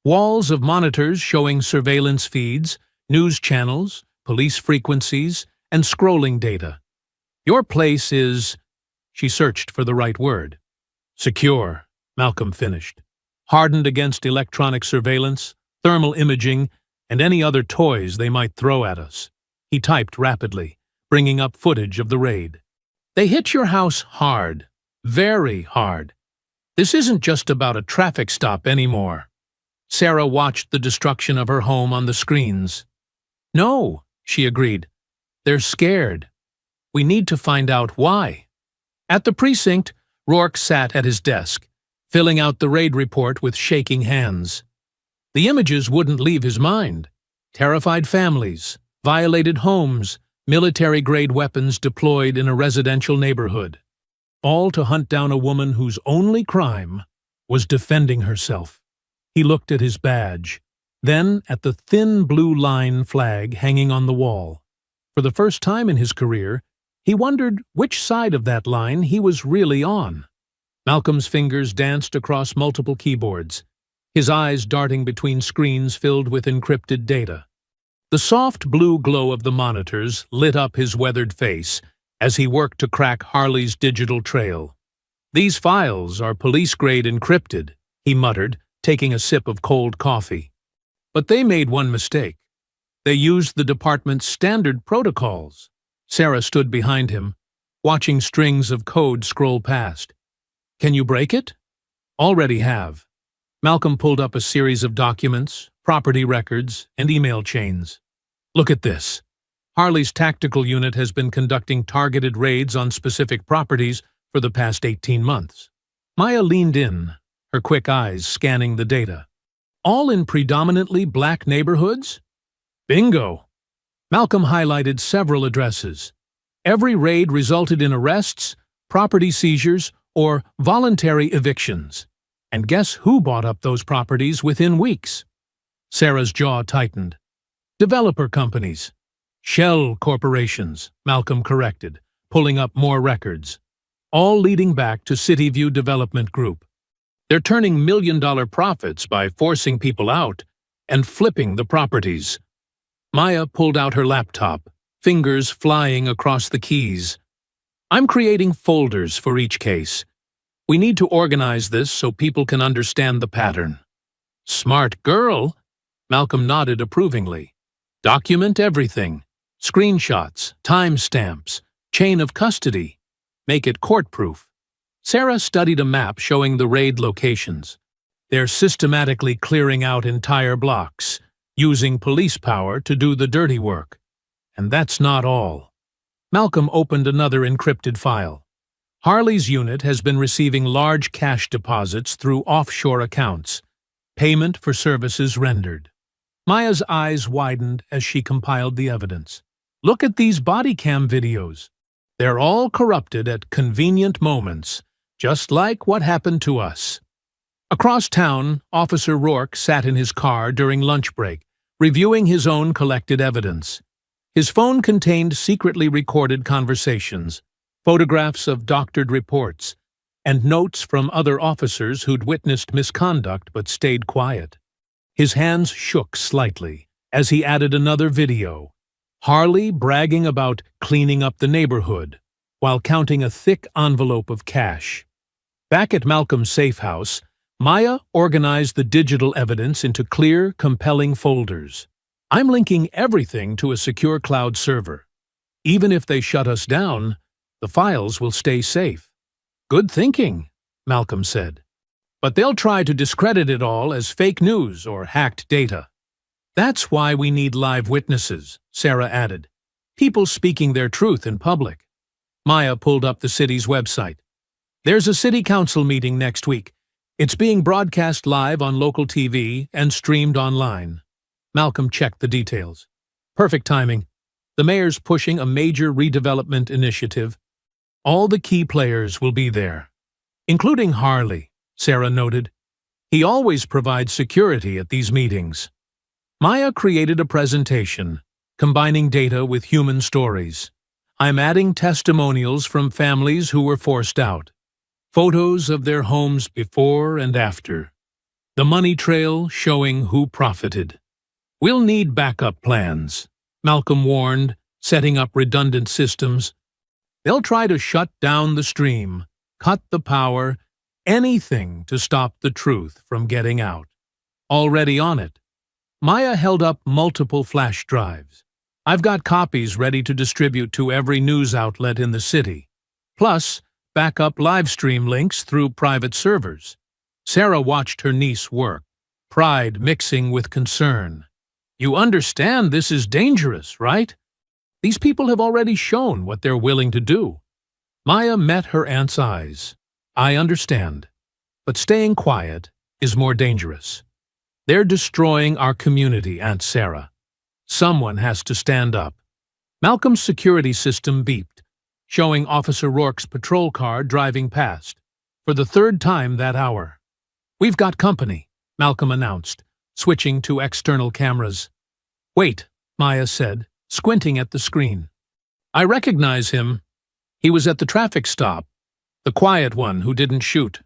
S1: Walls of monitors showing surveillance feeds, news channels, police frequencies, and scrolling data. "Your place is—" She searched for the right word. "Secure," Malcolm finished. "Hardened against electronic surveillance, thermal imaging, and any other toys they might throw at us." He typed rapidly, bringing up footage of the raid. "They hit your house hard. Very hard. This isn't just about a traffic stop anymore." Sarah watched the destruction of her home on the screens. "No," she agreed. "They're scared. We need to find out why." At the precinct, Rourke sat at his desk, filling out the raid report with shaking hands. The images wouldn't leave his mind. Terrified families, violated homes, military-grade weapons deployed in a residential neighborhood. All to hunt down a woman whose only crime was defending herself. He looked at his badge, then at the thin blue line flag hanging on the wall. For the first time in his career, he wondered which side of that line he was really on. Malcolm's fingers danced across multiple keyboards, his eyes darting between screens filled with encrypted data. The soft blue glow of the monitors lit up his weathered face as he worked to crack Harley's digital trail. "These files are police-grade encrypted," he muttered, taking a sip of cold coffee. "But they made one mistake. They used the department's standard protocols." Sarah stood behind him, watching strings of code scroll past. "Can you break it?" "Already have." Malcolm pulled up a series of documents, property records, and email chains. "Look at this. Harley's tactical unit has been conducting targeted raids on specific properties for the past 18 months. Maya leaned in, her quick eyes scanning the data. "All in predominantly black neighborhoods?" "Bingo!" Malcolm highlighted several addresses. Every raid resulted in arrests, property seizures, or voluntary evictions. And guess who bought up those properties within weeks? Sarah's jaw tightened. "Developer companies." "Shell corporations," Malcolm corrected, pulling up more records. "All leading back to CityView Development Group. They're turning million-dollar profits by forcing people out and flipping the properties." Maya pulled out her laptop, fingers flying across the keys. "I'm creating folders for each case. We need to organize this so people can understand the pattern." "Smart girl." Malcolm nodded approvingly. Document everything. Screenshots, timestamps, chain of custody. Make it court-proof. Sarah studied a map showing the raid locations. They're systematically clearing out entire blocks, using police power to do the dirty work. And that's not all. Malcolm opened another encrypted file. Harley's unit has been receiving large cash deposits through offshore accounts. Payment for services rendered. Maya's eyes widened as she compiled the evidence. Look at these body cam videos. They're all corrupted at convenient moments, just like what happened to us. Across town, Officer Rourke sat in his car during lunch break, reviewing his own collected evidence. His phone contained secretly recorded conversations, photographs of doctored reports, and notes from other officers who'd witnessed misconduct but stayed quiet. His hands shook slightly as he added another video. Harley bragging about cleaning up the neighborhood while counting a thick envelope of cash. Back at Malcolm's safe house, Maya organized the digital evidence into clear, compelling folders. I'm linking everything to a secure cloud server. Even if they shut us down, the files will stay safe. Good thinking, Malcolm said. But they'll try to discredit it all as fake news or hacked data. That's why we need live witnesses, Sarah added. People speaking their truth in public. Maya pulled up the city's website. There's a city council meeting next week. It's being broadcast live on local TV and streamed online. Malcolm checked the details. Perfect timing. The mayor's pushing a major redevelopment initiative. All the key players will be there, including Harley, Sarah noted. He always provides security at these meetings. Maya created a presentation, combining data with human stories. I'm adding testimonials from families who were forced out. Photos of their homes before and after. The money trail showing who profited. We'll need backup plans, Malcolm warned, setting up redundant systems. They'll try to shut down the stream, cut the power, anything to stop the truth from getting out. Already on it. Maya held up multiple flash drives. I've got copies ready to distribute to every news outlet in the city. Plus, backup live stream links through private servers. Sarah watched her niece work, pride mixing with concern. You understand this is dangerous, right? These people have already shown what they're willing to do. Maya met her aunt's eyes. I understand. But staying quiet is more dangerous. They're destroying our community, Aunt Sarah. Someone has to stand up. Malcolm's security system beeped, showing Officer Rourke's patrol car driving past, for the third time that hour. We've got company, Malcolm announced, switching to external cameras. Wait, Maya said, squinting at the screen. I recognize him. He was at the traffic stop, the quiet one who didn't shoot.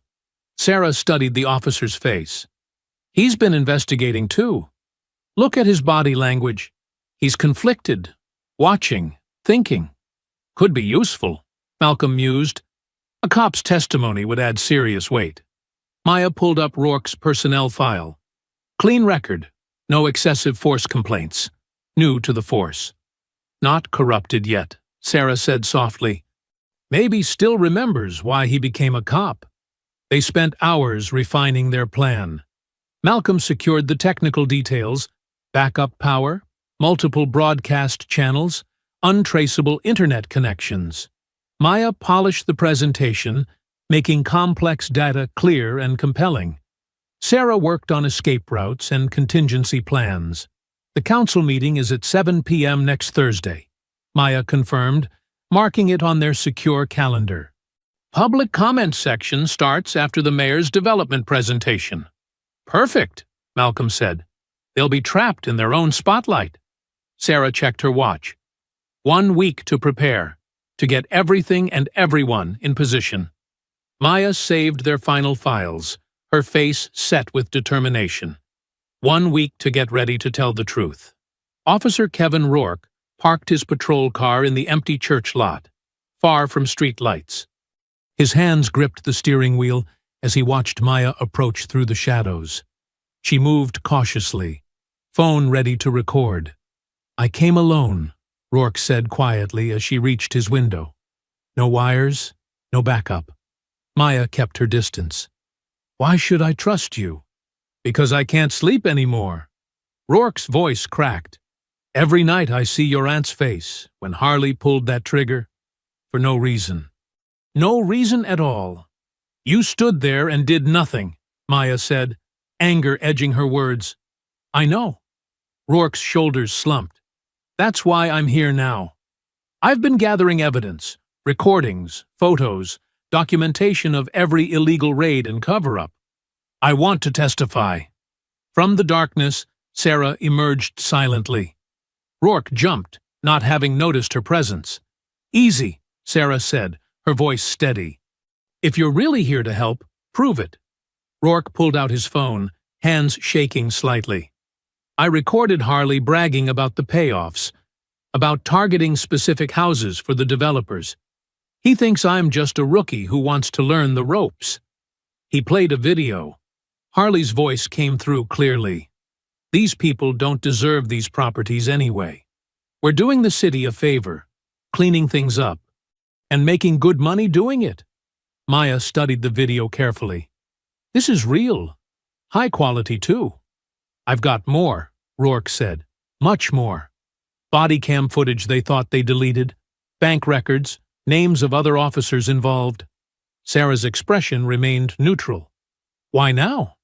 S1: Sarah studied the officer's face. He's been investigating too. Look at his body language. He's conflicted, watching, thinking. Could be useful, Malcolm mused. A cop's testimony would add serious weight. Maya pulled up Rourke's personnel file. Clean record, no excessive force complaints. New to the force. Not corrupted yet, Sarah said softly. Maybe still remembers why he became a cop. They spent hours refining their plan. Malcolm secured the technical details, backup power, multiple broadcast channels, untraceable internet connections. Maya polished the presentation, making complex data clear and compelling. Sarah worked on escape routes and contingency plans. The council meeting is at 7 p.m. next Thursday, Maya confirmed, marking it on their secure calendar. Public comment section starts after the mayor's development presentation. Perfect, Malcolm said. They'll be trapped in their own spotlight. Sarah checked her watch. 1 week to prepare, to get everything and everyone in position. Maya saved their final files, her face set with determination. 1 week to get ready to tell the truth. Officer Kevin Rourke parked his patrol car in the empty church lot, far from street lights. His hands gripped the steering wheel as he watched Maya approach through the shadows. She moved cautiously, phone ready to record. "I came alone," Rourke said quietly as she reached his window. "No wires, no backup." Maya kept her distance. "Why should I trust you?" "Because I can't sleep anymore." Rourke's voice cracked. "Every night I see your aunt's face when Harley pulled that trigger. For no reason. No reason at all. You stood there and did nothing," Maya said, anger edging her words. "I know." Rourke's shoulders slumped. "That's why I'm here now. I've been gathering evidence, recordings, photos, documentation of every illegal raid and cover-up. I want to testify." From the darkness, Sarah emerged silently. Rourke jumped, not having noticed her presence. "Easy," Sarah said, her voice steady. "If you're really here to help, prove it." Rourke pulled out his phone, hands shaking slightly. "I recorded Harley bragging about the payoffs, about targeting specific houses for the developers. He thinks I'm just a rookie who wants to learn the ropes." He played a video. Harley's voice came through clearly. "These people don't deserve these properties anyway. We're doing the city a favor, cleaning things up, and making good money doing it." Maya studied the video carefully. "This is real. High quality, too." "I've got more," Rourke said. "Much more. Body cam footage they thought they deleted, bank records, names of other officers involved." Sarah's expression remained neutral. "Why now?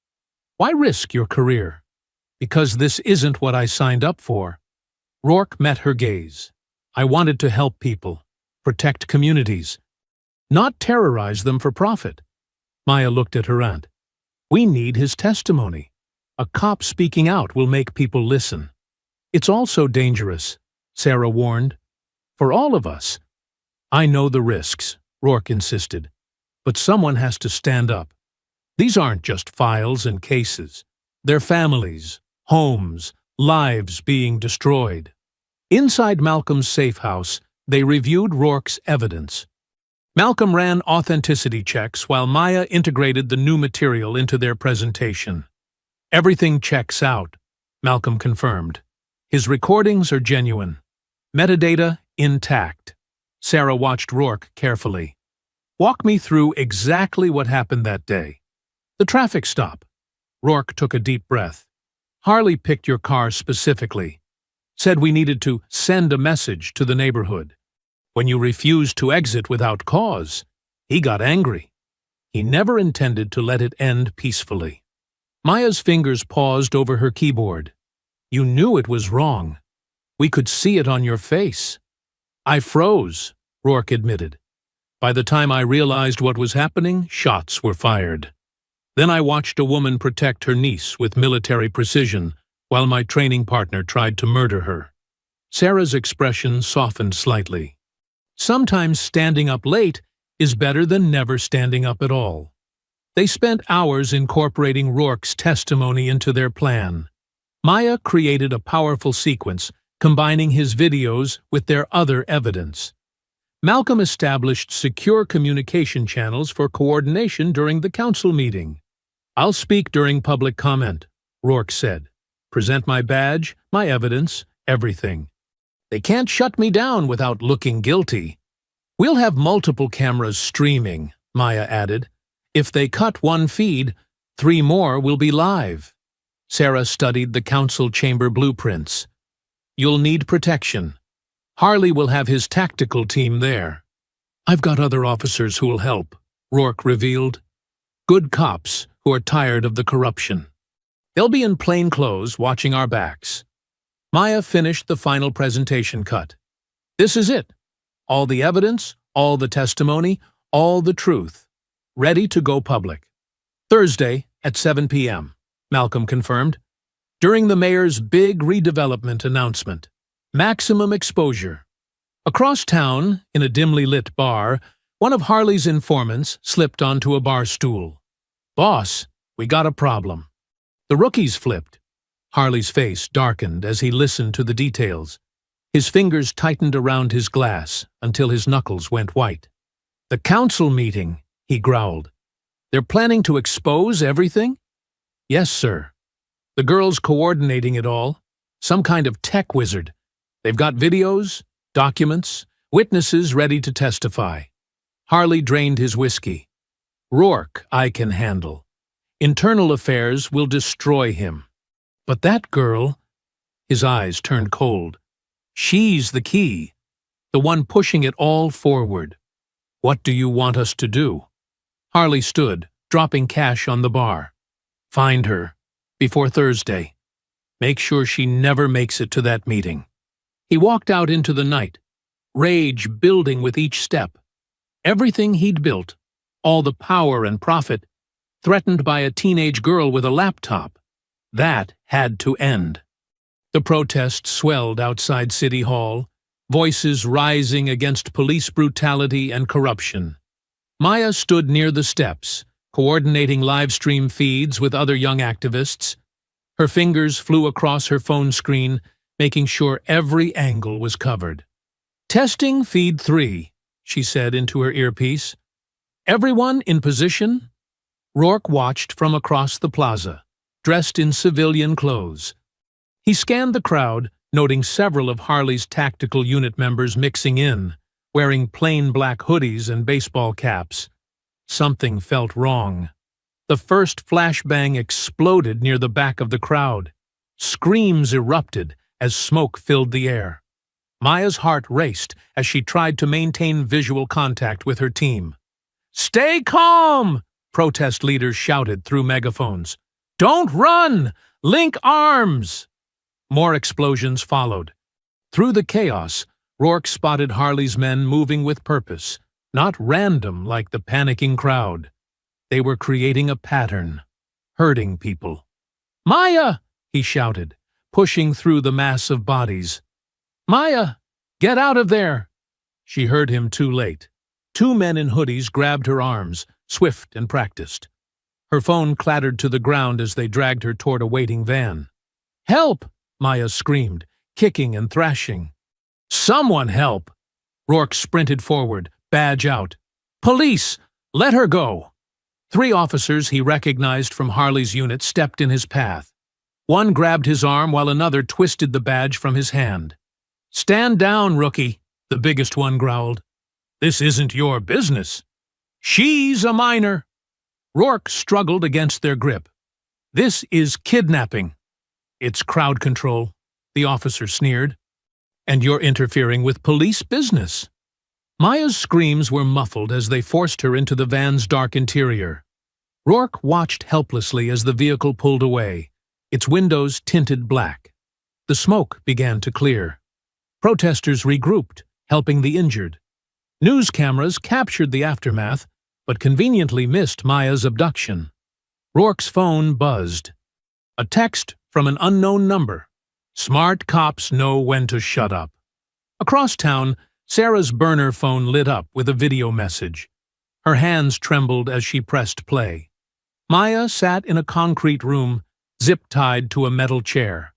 S1: Why risk your career?" "Because this isn't what I signed up for." Rourke met her gaze. "I wanted to help people, protect communities, not terrorize them for profit." Maya looked at her aunt. "We need his testimony. A cop speaking out will make people listen." "It's also dangerous," Sarah warned. "For all of us." "I know the risks," Rourke insisted. "But someone has to stand up. These aren't just files and cases. They're families, homes, lives being destroyed." Inside Malcolm's safe house, they reviewed Rourke's evidence. Malcolm ran authenticity checks while Maya integrated the new material into their presentation. "Everything checks out," Malcolm confirmed. "His recordings are genuine. Metadata intact." Sarah watched Rourke carefully. "Walk me through exactly what happened that day." "The traffic stop." Rourke took a deep breath. "Harley picked your car specifically. Said we needed to send a message to the neighborhood. When you refused to exit without cause, he got angry. He never intended to let it end peacefully." Maya's fingers paused over her keyboard. "You knew it was wrong. We could see it on your face." "I froze," Rourke admitted. "By the time I realized what was happening, shots were fired. Then I watched a woman protect her niece with military precision while my training partner tried to murder her." Sarah's expression softened slightly. "Sometimes standing up late is better than never standing up at all." They spent hours incorporating Rourke's testimony into their plan. Maya created a powerful sequence, combining his videos with their other evidence. Malcolm established secure communication channels for coordination during the council meeting. "I'll speak during public comment," Rourke said. "Present my badge, my evidence, everything. They can't shut me down without looking guilty." "We'll have multiple cameras streaming," Maya added. "If they cut one feed, 3 more will be live." Sarah studied the council chamber blueprints. "You'll need protection. Harley will have his tactical team there." "I've got other officers who will help," Rourke revealed. "Good cops who are tired of the corruption. They'll be in plain clothes watching our backs." Maya finished the final presentation cut. "This is it. All the evidence, all the testimony, all the truth. Ready to go public. Thursday at 7 p.m., Malcolm confirmed. During the mayor's big redevelopment announcement. Maximum exposure. Across town, in a dimly lit bar, one of Harley's informants slipped onto a bar stool. "Boss, we got a problem." The rookies flipped. Harley's face darkened as he listened to the details. His fingers tightened around his glass until his knuckles went white. "The council meeting," he growled. "They're planning to expose everything?" "Yes, sir. The girls coordinating it all, Some kind of tech wizard. They've got videos, documents, witnesses ready to testify. Harley drained his whiskey. Rourke, I can handle. Internal affairs will destroy him. But that girl, his eyes turned cold. She's the key, the one pushing it all forward. What do you want us to do? Harley stood, dropping cash on the bar. Find her, before Thursday. Make sure she never makes it to that meeting. He walked out into the night, rage building with each step. Everything he'd built, all the power and profit, threatened by a teenage girl with a laptop. That had to end. The protests swelled outside City Hall, voices rising against police brutality and corruption. Maya stood near the steps, coordinating live-stream feeds with other young activists. Her fingers flew across her phone screen, making sure every angle was covered. "Testing feed 3, she said into her earpiece. "Everyone in position?" Rourke watched from across the plaza, dressed in civilian clothes. He scanned the crowd, noting several of Harley's tactical unit members mixing in, wearing plain black hoodies and baseball caps. Something felt wrong. The first flashbang exploded near the back of the crowd. Screams erupted as smoke filled the air. Maya's heart raced as she tried to maintain visual contact with her team. "Stay calm!" protest leaders shouted through megaphones. "Don't run! Link arms!" More explosions followed. Through the chaos, Rourke spotted Harley's men moving with purpose, not random like the panicking crowd. They were creating a pattern, hurting people. "Maya!" he shouted, pushing through the mass of bodies. "Maya, get out of there!" She heard him too late. Two men in hoodies grabbed her arms, swift and practiced. Her phone clattered to the ground as they dragged her toward a waiting van. "Help!" Maya screamed, kicking and thrashing. "Someone help!" Rourke sprinted forward, badge out. "Police! Let her go!" 3 officers he recognized from Harley's unit stepped in his path. One grabbed his arm while another twisted the badge from his hand. "Stand down, rookie," the biggest one growled. "This isn't your business." "She's a minor." Rourke struggled against their grip. "This is kidnapping." "It's crowd control," the officer sneered. "And you're interfering with police business." Maya's screams were muffled as they forced her into the van's dark interior. Rourke watched helplessly as the vehicle pulled away, its windows tinted black. The smoke began to clear. Protesters regrouped, helping the injured. News cameras captured the aftermath, but conveniently missed Maya's abduction. Rourke's phone buzzed. A text from an unknown number. Smart cops know when to shut up. Across town, Sarah's burner phone lit up with a video message. Her hands trembled as she pressed play. Maya sat in a concrete room, zip-tied to a metal chair.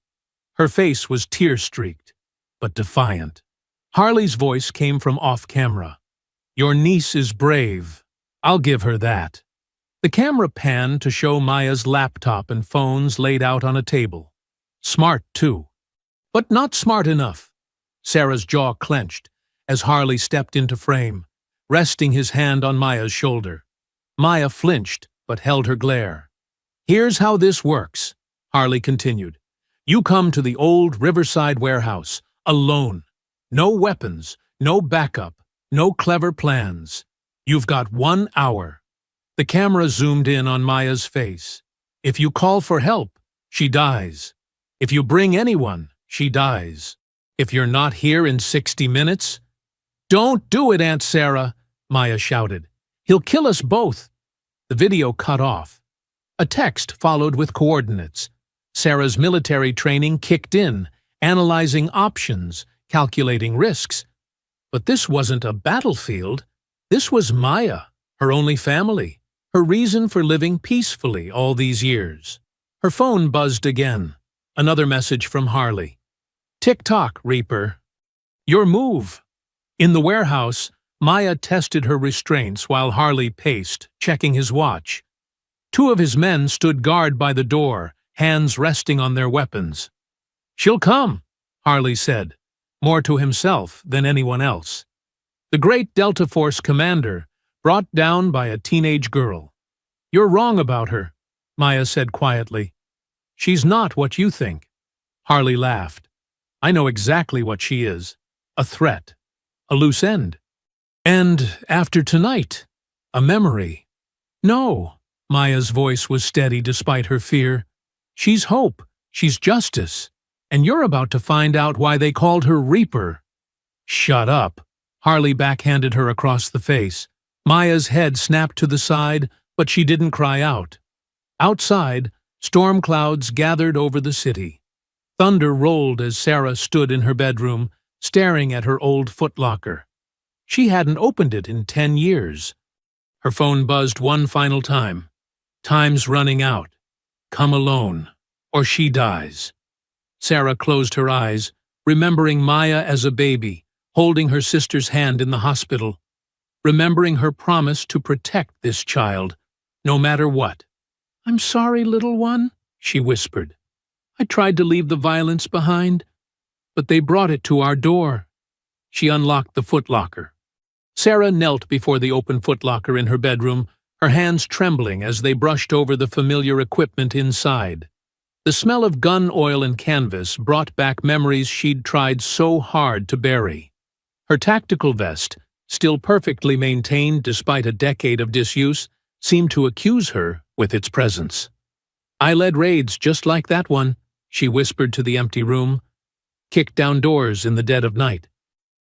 S1: Her face was tear-streaked, but defiant. Harley's voice came from off-camera. "Your niece is brave. I'll give her that." The camera panned to show Maya's laptop and phones laid out on a table. Smart, too. But not smart enough. Sarah's jaw clenched as Harley stepped into frame, resting his hand on Maya's shoulder. Maya flinched, but held her glare. "Here's how this works," Harley continued. "You come to the old Riverside warehouse, alone. No weapons, no backup, no clever plans. You've got 1 hour. The camera zoomed in on Maya's face. If you call for help, she dies. If you bring anyone, she dies. If you're not here in 60 minutes... "Don't do it, Aunt Sarah," Maya shouted. "He'll kill us both." The video cut off. A text followed with coordinates. Sarah's military training kicked in, analyzing options, calculating risks. But this wasn't a battlefield. This was Maya, her only family, her reason for living peacefully all these years. Her phone buzzed again. Another message from Harley. "Tick-tock, Reaper. Your move." In the warehouse, Maya tested her restraints while Harley paced, checking his watch. 2 of his men stood guard by the door, hands resting on their weapons. "She'll come," Harley said, more to himself than anyone else. The great Delta Force commander, brought down by a teenage girl. "You're wrong about her," Maya said quietly. "She's not what you think." Harley laughed. "I know exactly what she is. A threat. A loose end. And after tonight, a memory." "No," Maya's voice was steady despite her fear. "She's hope. She's justice. And you're about to find out why they called her Reaper." "Shut up." Harley backhanded her across the face. Maya's head snapped to the side, but she didn't cry out. Outside, storm clouds gathered over the city. Thunder rolled as Sarah stood in her bedroom, staring at her old footlocker. She hadn't opened it in 10 years. Her phone buzzed one final time. "Time's running out. Come alone, or she dies." Sarah closed her eyes, remembering Maya as a baby, holding her sister's hand in the hospital, remembering her promise to protect this child, no matter what. "I'm sorry, little one," she whispered. "I tried to leave the violence behind, but they brought it to our door." She unlocked the footlocker. Sarah knelt before the open footlocker in her bedroom, her hands trembling as they brushed over the familiar equipment inside. The smell of gun oil and canvas brought back memories she'd tried so hard to bury. Her tactical vest, still perfectly maintained despite a decade of disuse, seemed to accuse her with its presence. "I led raids just like that one," she whispered to the empty room. "Kicked down doors in the dead of night.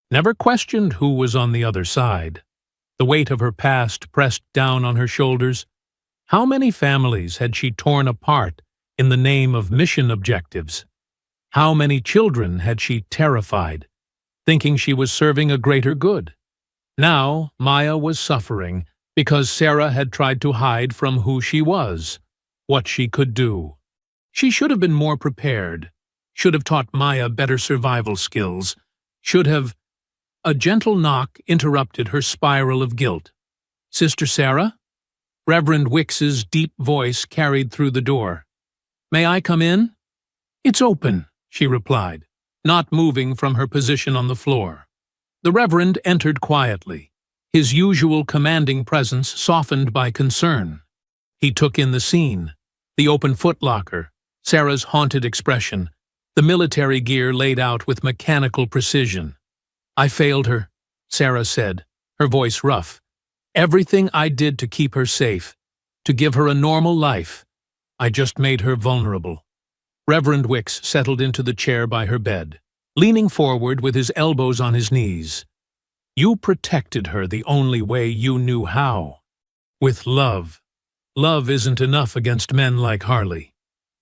S1: Never questioned who was on the other side." The weight of her past pressed down on her shoulders. How many families had she torn apart in the name of mission objectives? How many children had she terrified, thinking she was serving a greater good? Now Maya was suffering because Sarah had tried to hide from who she was, what she could do. She should have been more prepared, should have taught Maya better survival skills, should have— A gentle knock interrupted her spiral of guilt. "Sister Sarah?" Reverend Wicks's deep voice carried through the door. "May I come in?" "It's open," she replied, not moving from her position on the floor. The Reverend entered quietly, his usual commanding presence softened by concern. He took in the scene, the open footlocker, Sarah's haunted expression, the military gear laid out with mechanical precision. "I failed her," Sarah said, her voice rough. "Everything I did to keep her safe, to give her a normal life, I just made her vulnerable." Reverend Wicks settled into the chair by her bed, leaning forward with his elbows on his knees. "You protected her the only way you knew how. With love. Love isn't enough against men like Harley."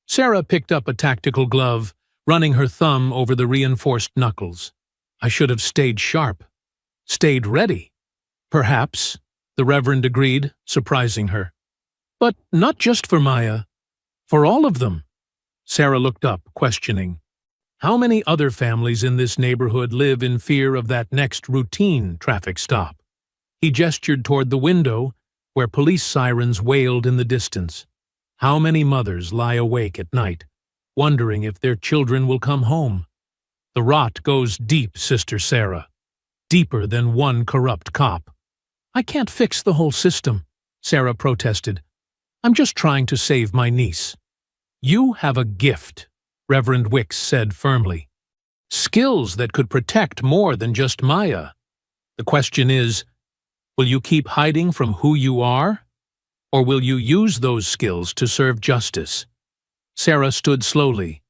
S1: Sarah picked up a tactical glove, running her thumb over the reinforced knuckles. "I should have stayed sharp. Stayed ready." "Perhaps," the Reverend agreed, surprising her. "But not just for Maya. For all of them." Sarah looked up, questioning. How many other families in this neighborhood live in fear of that next routine traffic stop? He gestured toward the window, where police sirens wailed in the distance. How many mothers lie awake at night, wondering if their children will come home? The rot goes deep, Sister Sarah. Deeper than one corrupt cop. "I can't fix the whole system," Sarah protested. "I'm just trying to save my niece." "You have a gift," Reverend Wicks said firmly. "Skills that could protect more than just Maya. The question is, will you keep hiding from who you are? Or will you use those skills to serve justice?" Sarah stood slowly,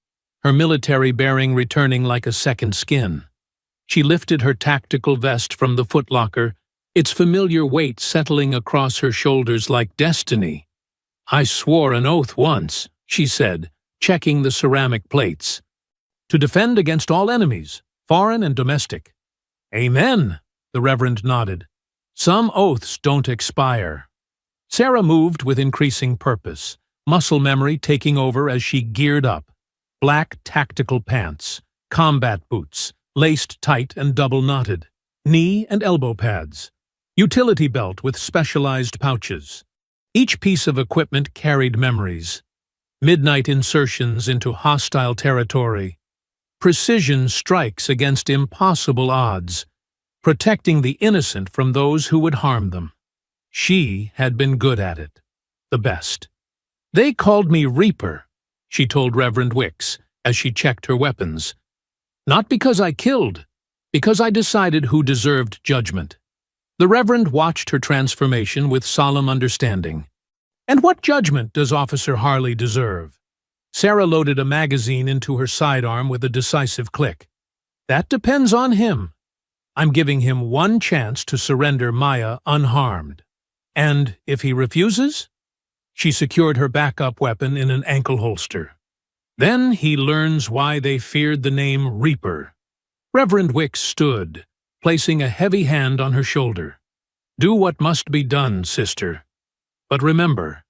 S1: her military bearing returning like a second skin. She lifted her tactical vest from the footlocker, its familiar weight settling across her shoulders like destiny. "I swore an oath once," she said, checking the ceramic plates. "To defend against all enemies, foreign and domestic." "Amen," the Reverend nodded. "Some oaths don't expire." Sarah moved with increasing purpose, muscle memory taking over as she geared up. Black tactical pants, combat boots, laced tight and double-knotted, knee and elbow pads, utility belt with specialized pouches. Each piece of equipment carried memories. Midnight insertions into hostile territory, Precision strikes against impossible odds, protecting the innocent from those who would harm them. She had been good at it. The best. "They called me Reaper," she told Reverend Wicks as she checked her weapons. "Not because I killed, because I decided who deserved judgment." The Reverend watched her transformation with solemn understanding. "And what judgment does Officer Harley deserve?" Sarah loaded a magazine into her sidearm with a decisive click. "That depends on him. I'm giving him one chance to surrender Maya unharmed. And if he refuses?" She secured her backup weapon in an ankle holster. "Then he learns why they feared the name Reaper." Reverend Wicks stood, placing a heavy hand on her shoulder. "Do what must be done, sister. But remember,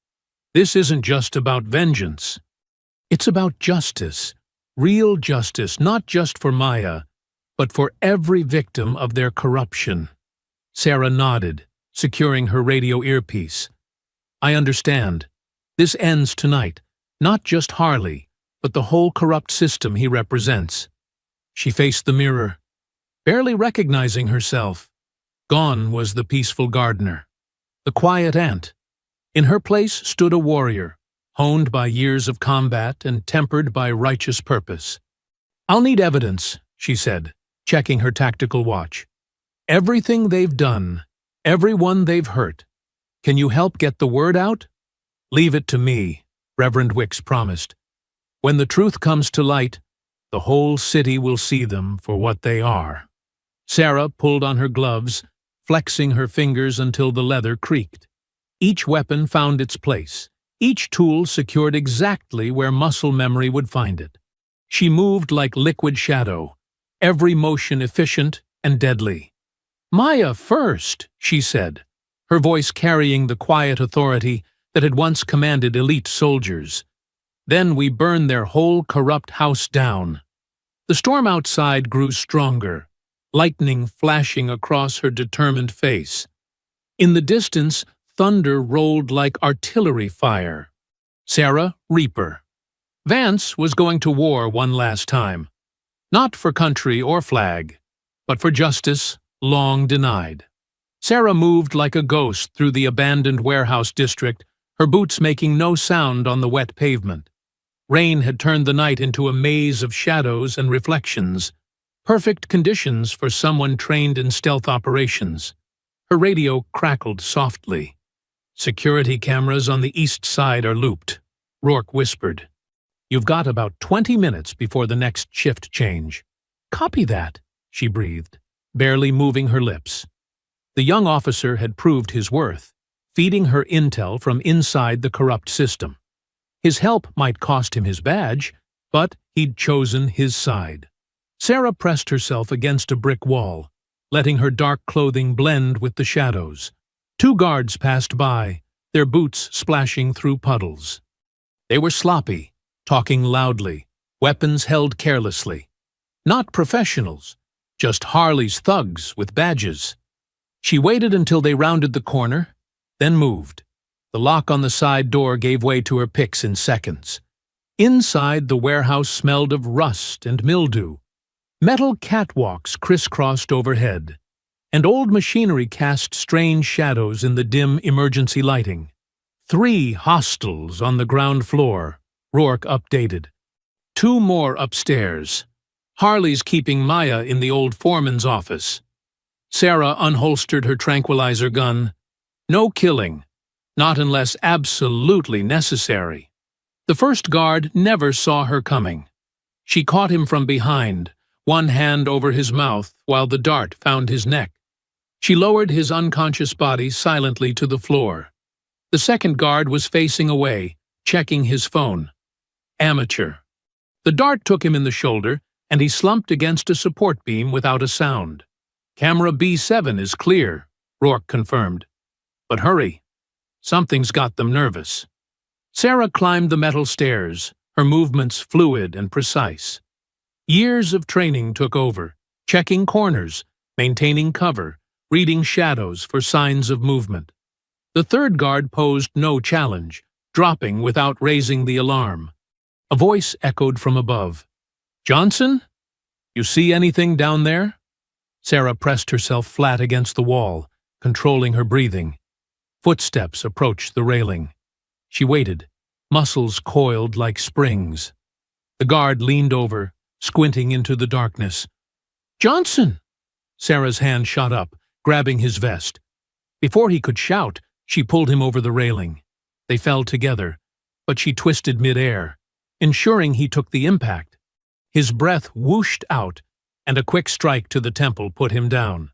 S1: this isn't just about vengeance. It's about justice, real justice, not just for Maya, but for every victim of their corruption." Sarah nodded, securing her radio earpiece. "I understand. This ends tonight. Not just Harley, but the whole corrupt system he represents." She faced the mirror, barely recognizing herself. Gone was the peaceful gardener, the quiet aunt. In her place stood a warrior, honed by years of combat and tempered by righteous purpose. "I'll need evidence," she said, checking her tactical watch. "Everything they've done, everyone they've hurt. Can you help get the word out?" "Leave it to me," Reverend Wicks promised. "When the truth comes to light, the whole city will see them for what they are." Sarah pulled on her gloves, flexing her fingers until the leather creaked. Each weapon found its place, each tool secured exactly where muscle memory would find it. She moved like liquid shadow, every motion efficient and deadly. "Maya first," she said, her voice carrying the quiet authority that had once commanded elite soldiers. "Then we burn their whole corrupt house down." The storm outside grew stronger, lightning flashing across her determined face. In the distance, thunder rolled like artillery fire. Sarah, Reaper. Vance was going to war one last time. Not for country or flag, but for justice long denied. Sarah moved like a ghost through the abandoned warehouse district, her boots making no sound on the wet pavement. Rain had turned the night into a maze of shadows and reflections, perfect conditions for someone trained in stealth operations. Her radio crackled softly. "Security cameras on the east side are looped," Rourke whispered. "You've got about 20 minutes before the next shift change." "Copy that," she breathed, barely moving her lips. The young officer had proved his worth, feeding her intel from inside the corrupt system. His help might cost him his badge, but he'd chosen his side. Sarah pressed herself against a brick wall, letting her dark clothing blend with the shadows. 2 guards passed by, their boots splashing through puddles. They were sloppy, talking loudly, weapons held carelessly. Not professionals, just Harley's thugs with badges. She waited until they rounded the corner, then moved. The lock on the side door gave way to her picks in seconds. Inside, the warehouse smelled of rust and mildew. Metal catwalks crisscrossed overhead, and old machinery cast strange shadows in the dim emergency lighting. 3 hostels on the ground floor, Rourke updated. 2 more upstairs. Harley's keeping Maya in the old foreman's office. Sarah unholstered her tranquilizer gun. No killing, not unless absolutely necessary. The first guard never saw her coming. She caught him from behind, one hand over his mouth while the dart found his neck. She lowered his unconscious body silently to the floor. The second guard was facing away, checking his phone. Amateur. The dart took him in the shoulder, and he slumped against a support beam without a sound. "Camera B7 is clear," Rourke confirmed. "But hurry. Something's got them nervous." Sarah climbed the metal stairs, her movements fluid and precise. Years of training took over, checking corners, maintaining cover, reading shadows for signs of movement. The third guard posed no challenge, dropping without raising the alarm. A voice echoed from above. "Johnson, You see anything down there? Sarah pressed herself flat against the wall, controlling her breathing. Footsteps approached the railing. She waited, muscles coiled like springs. The guard leaned over, squinting into the darkness. "Johnson!" Sarah's hand shot up, grabbing his vest. Before he could shout, she pulled him over the railing. They fell together, but she twisted mid-air, ensuring he took the impact. His breath whooshed out, and a quick strike to the temple put him down.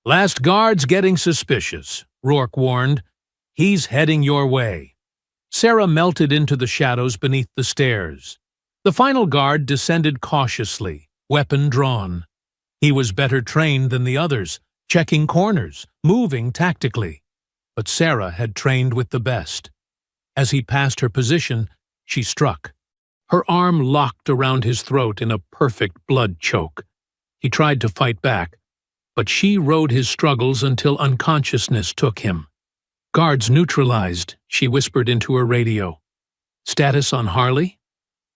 S1: "Last guard's getting suspicious," Rourke warned. "He's heading your way." Sarah melted into the shadows beneath the stairs. The final guard descended cautiously, weapon drawn. He was better trained than the others, checking corners, moving tactically. But Sarah had trained with the best. As he passed her position, she struck. Her arm locked around his throat in a perfect blood choke. He tried to fight back, but she rode his struggles until unconsciousness took him. "Guards neutralized," she whispered into her radio. "Status on Harley?"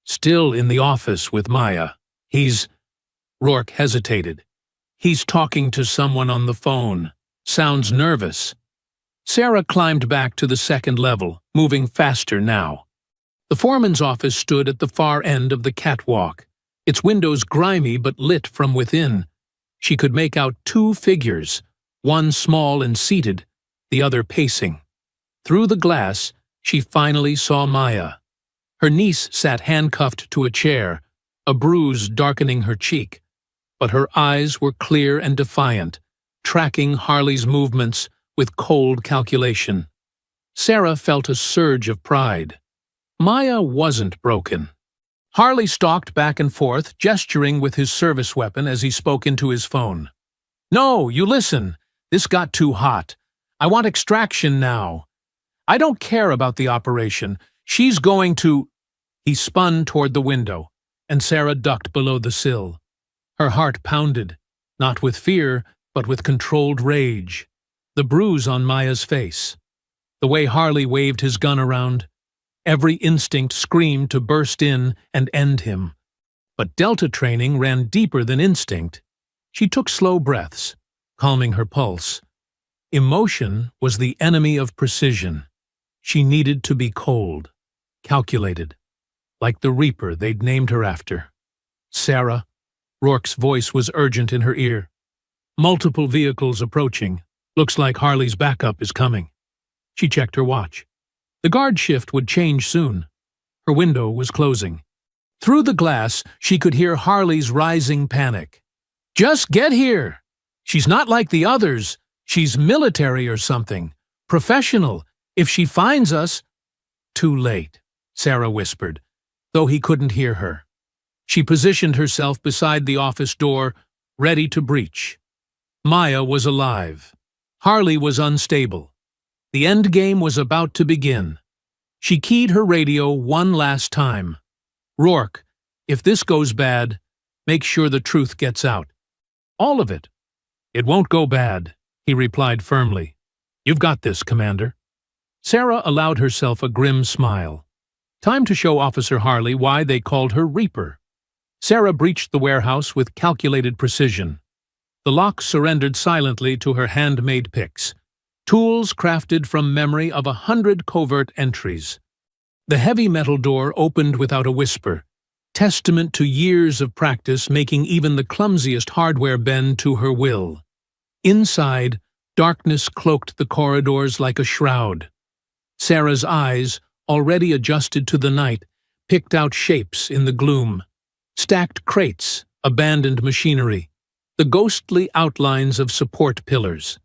S1: "Still in the office with Maya. He's—" Rourke hesitated. "He's talking to someone on the phone. Sounds nervous." Sarah climbed back to the second level, moving faster now. The foreman's office stood at the far end of the catwalk, its windows grimy but lit from within. She could make out two figures, one small and seated, the other pacing. Through the glass, she finally saw Maya. Her niece sat handcuffed to a chair, a bruise darkening her cheek, but her eyes were clear and defiant, tracking Harley's movements with cold calculation. Sarah felt a surge of pride. Maya wasn't broken. Harley stalked back and forth, gesturing with his service weapon as he spoke into his phone. "No, you listen. This got too hot. I want extraction now. I don't care about the operation. She's going to—" He spun toward the window, and Sarah ducked below the sill. Her heart pounded, not with fear, but with controlled rage. The bruise on Maya's face. The way Harley waved his gun around. Every instinct screamed to burst in and end him. But Delta training ran deeper than instinct. She took slow breaths, calming her pulse. Emotion was the enemy of precision. She needed to be cold, calculated, like the Reaper they'd named her after. "Sarah," Rourke's voice was urgent in her ear. "Multiple vehicles approaching. Looks like Harley's backup is coming." She checked her watch. The guard shift would change soon. Her window was closing. Through the glass, she could hear Harley's rising panic. "Just get here! She's not like the others. She's military or something. Professional. If she finds us—" "Too late," Sarah whispered, though he couldn't hear her. She positioned herself beside the office door, ready to breach. Maya was alive. Harley was unstable. The end game was about to begin. She keyed her radio one last time. "Rourke, if this goes bad, make sure the truth gets out. All of it." "It won't go bad," he replied firmly. "You've got this, Commander." Sarah allowed herself a grim smile. Time to show Officer Harley why they called her Reaper. Sarah breached the warehouse with calculated precision. The lock surrendered silently to her handmade picks, tools crafted from memory of 100 covert entries. The heavy metal door opened without a whisper, testament to years of practice making even the clumsiest hardware bend to her will. Inside, darkness cloaked the corridors like a shroud. Sarah's eyes, already adjusted to the night, picked out shapes in the gloom. Stacked crates, abandoned machinery, the ghostly outlines of support pillars.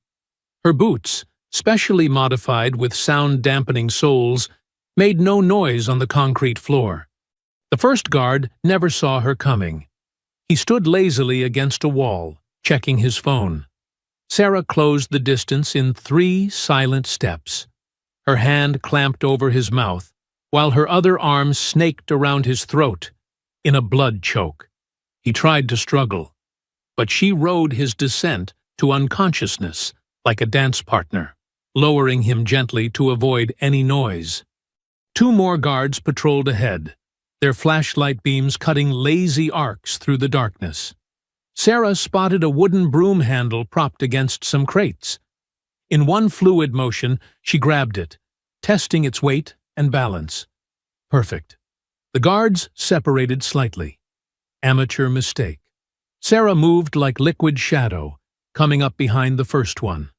S1: Her boots, specially modified with sound-dampening soles, made no noise on the concrete floor. The first guard never saw her coming. He stood lazily against a wall, checking his phone. Sarah closed the distance in 3 silent steps. Her hand clamped over his mouth, while her other arm snaked around his throat, in a blood choke. He tried to struggle, but she rode his descent to unconsciousness like a dance partner, lowering him gently to avoid any noise. 2 more guards patrolled ahead, their flashlight beams cutting lazy arcs through the darkness. Sarah spotted a wooden broom handle propped against some crates. In one fluid motion, she grabbed it, testing its weight and balance. Perfect. The guards separated slightly. Amateur mistake. Sarah moved like liquid shadow, coming up behind the first one.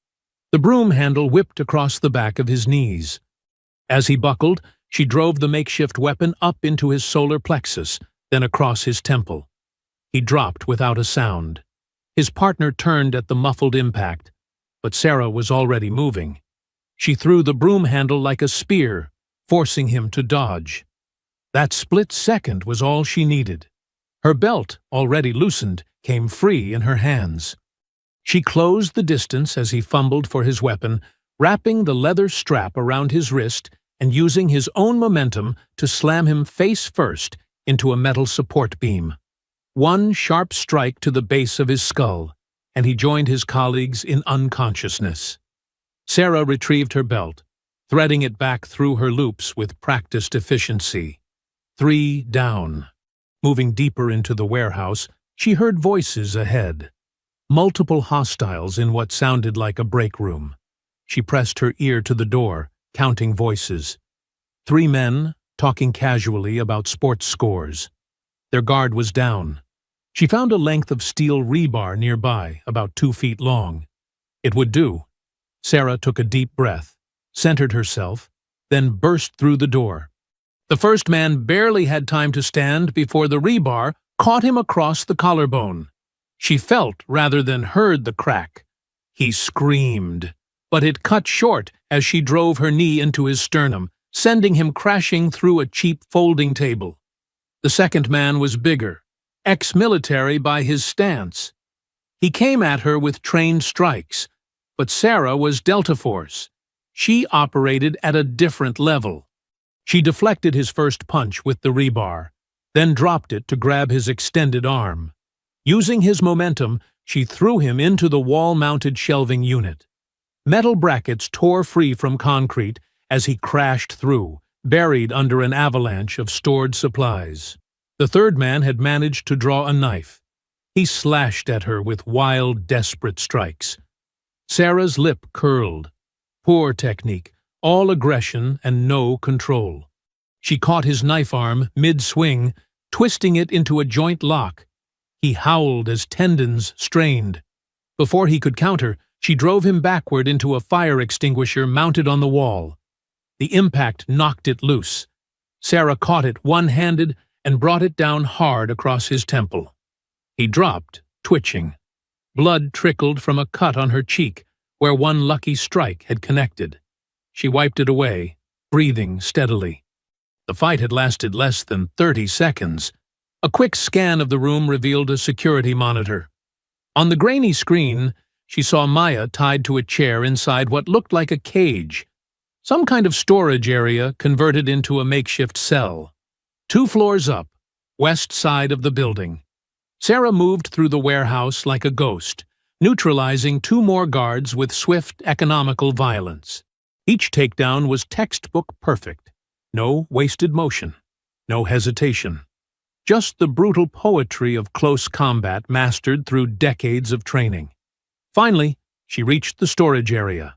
S1: The broom handle whipped across the back of his knees. As he buckled, she drove the makeshift weapon up into his solar plexus, then across his temple. He dropped without a sound. His partner turned at the muffled impact, but Sarah was already moving. She threw the broom handle like a spear, forcing him to dodge. That split second was all she needed. Her belt, already loosened, came free in her hands. She closed the distance as he fumbled for his weapon, wrapping the leather strap around his wrist and using his own momentum to slam him face first into a metal support beam. One sharp strike to the base of his skull, and he joined his colleagues in unconsciousness. Sarah retrieved her belt, threading it back through her loops with practiced efficiency. 3 down. Moving deeper into the warehouse, she heard voices ahead. Multiple hostiles in what sounded like a break room. She pressed her ear to the door, counting voices. 3 men, talking casually about sports scores. Their guard was down. She found a length of steel rebar nearby, about 2 feet long. It would do. Sarah took a deep breath, centered herself, then burst through the door. The first man barely had time to stand before the rebar caught him across the collarbone. She felt rather than heard the crack. He screamed, but it cut short as she drove her knee into his sternum, sending him crashing through a cheap folding table. The second man was bigger, ex-military by his stance. He came at her with trained strikes, but Sarah was Delta Force. She operated at a different level. She deflected his first punch with the rebar, then dropped it to grab his extended arm. Using his momentum, she threw him into the wall-mounted shelving unit. Metal brackets tore free from concrete as he crashed through, buried under an avalanche of stored supplies. The third man had managed to draw a knife. He slashed at her with wild, desperate strikes. Sarah's lip curled. Poor technique, all aggression and no control. She caught his knife arm mid-swing, twisting it into a joint lock. He howled as tendons strained. Before he could counter, she drove him backward into a fire extinguisher mounted on the wall. The impact knocked it loose. Sarah caught it one-handed and brought it down hard across his temple. He dropped, twitching. Blood trickled from a cut on her cheek, where one lucky strike had connected. She wiped it away, breathing steadily. The fight had lasted less than 30 seconds. A quick scan of the room revealed a security monitor. On the grainy screen, she saw Maya tied to a chair inside what looked like a cage, some kind of storage area converted into a makeshift cell. 2 floors up, west side of the building. Sarah moved through the warehouse like a ghost, neutralizing 2 more guards with swift, economical violence. Each takedown was textbook perfect. No wasted motion, no hesitation. Just the brutal poetry of close combat mastered through decades of training. Finally, she reached the storage area.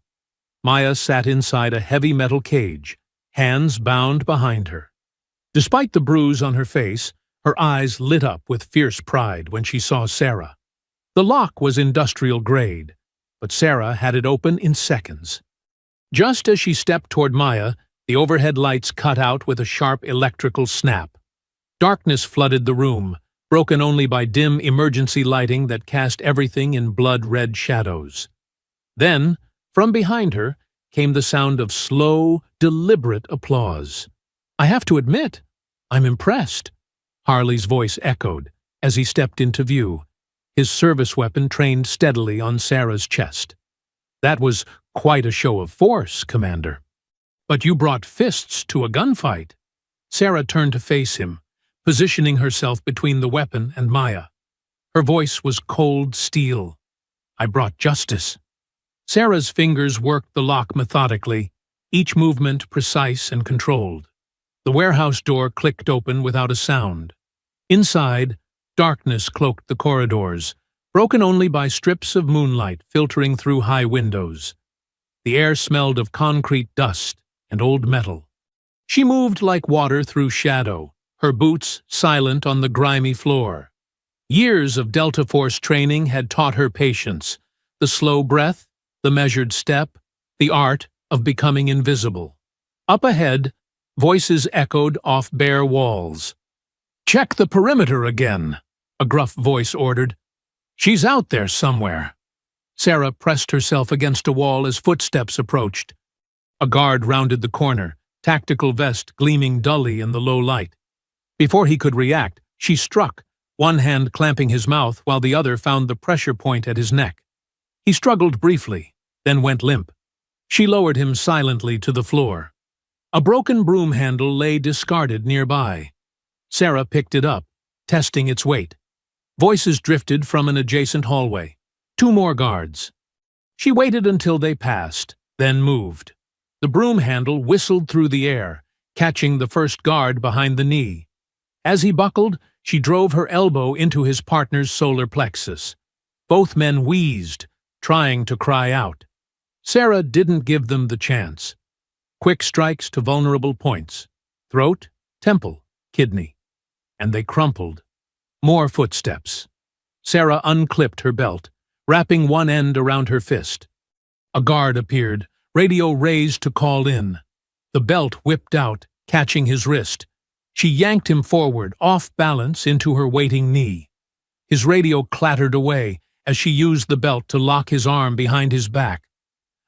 S1: Maya sat inside a heavy metal cage, hands bound behind her. Despite the bruise on her face, her eyes lit up with fierce pride when she saw Sarah. The lock was industrial grade, but Sarah had it open in seconds. Just as she stepped toward Maya, the overhead lights cut out with a sharp electrical snap. Darkness flooded the room, broken only by dim emergency lighting that cast everything in blood-red shadows. Then, from behind her, came the sound of slow, deliberate applause. "I have to admit, I'm impressed," Harley's voice echoed as he stepped into view, his service weapon trained steadily on Sarah's chest. "That was quite a show of force, Commander." "But you brought fists to a gunfight." Sarah turned to face him, positioning herself between the weapon and Maya. Her voice was cold steel. "I brought justice." Sarah's fingers worked the lock methodically, each movement precise and controlled. The warehouse door clicked open without a sound. Inside, darkness cloaked the corridors, broken only by strips of moonlight filtering through high windows. The air smelled of concrete dust and old metal. She moved like water through shadow, her boots silent on the grimy floor. Years of Delta Force training had taught her patience, the slow breath, the measured step, the art of becoming invisible. Up ahead, voices echoed off bare walls. "Check the perimeter again," a gruff voice ordered. "She's out there somewhere." Sarah pressed herself against a wall as footsteps approached. A guard rounded the corner, tactical vest gleaming dully in the low light. Before he could react, she struck, one hand clamping his mouth while the other found the pressure point at his neck. He struggled briefly, then went limp. She lowered him silently to the floor. A broken broom handle lay discarded nearby. Sarah picked it up, testing its weight. Voices drifted from an adjacent hallway. 2 more guards. She waited until they passed, then moved. The broom handle whistled through the air, catching the first guard behind the knee. As he buckled, she drove her elbow into his partner's solar plexus. Both men wheezed, trying to cry out. Sarah didn't give them the chance. Quick strikes to vulnerable points. Throat, temple, kidney. And they crumpled. More footsteps. Sarah unclipped her belt, wrapping one end around her fist. A guard appeared, radio raised to call in. The belt whipped out, catching his wrist. She yanked him forward, off balance, into her waiting knee. His radio clattered away as she used the belt to lock his arm behind his back.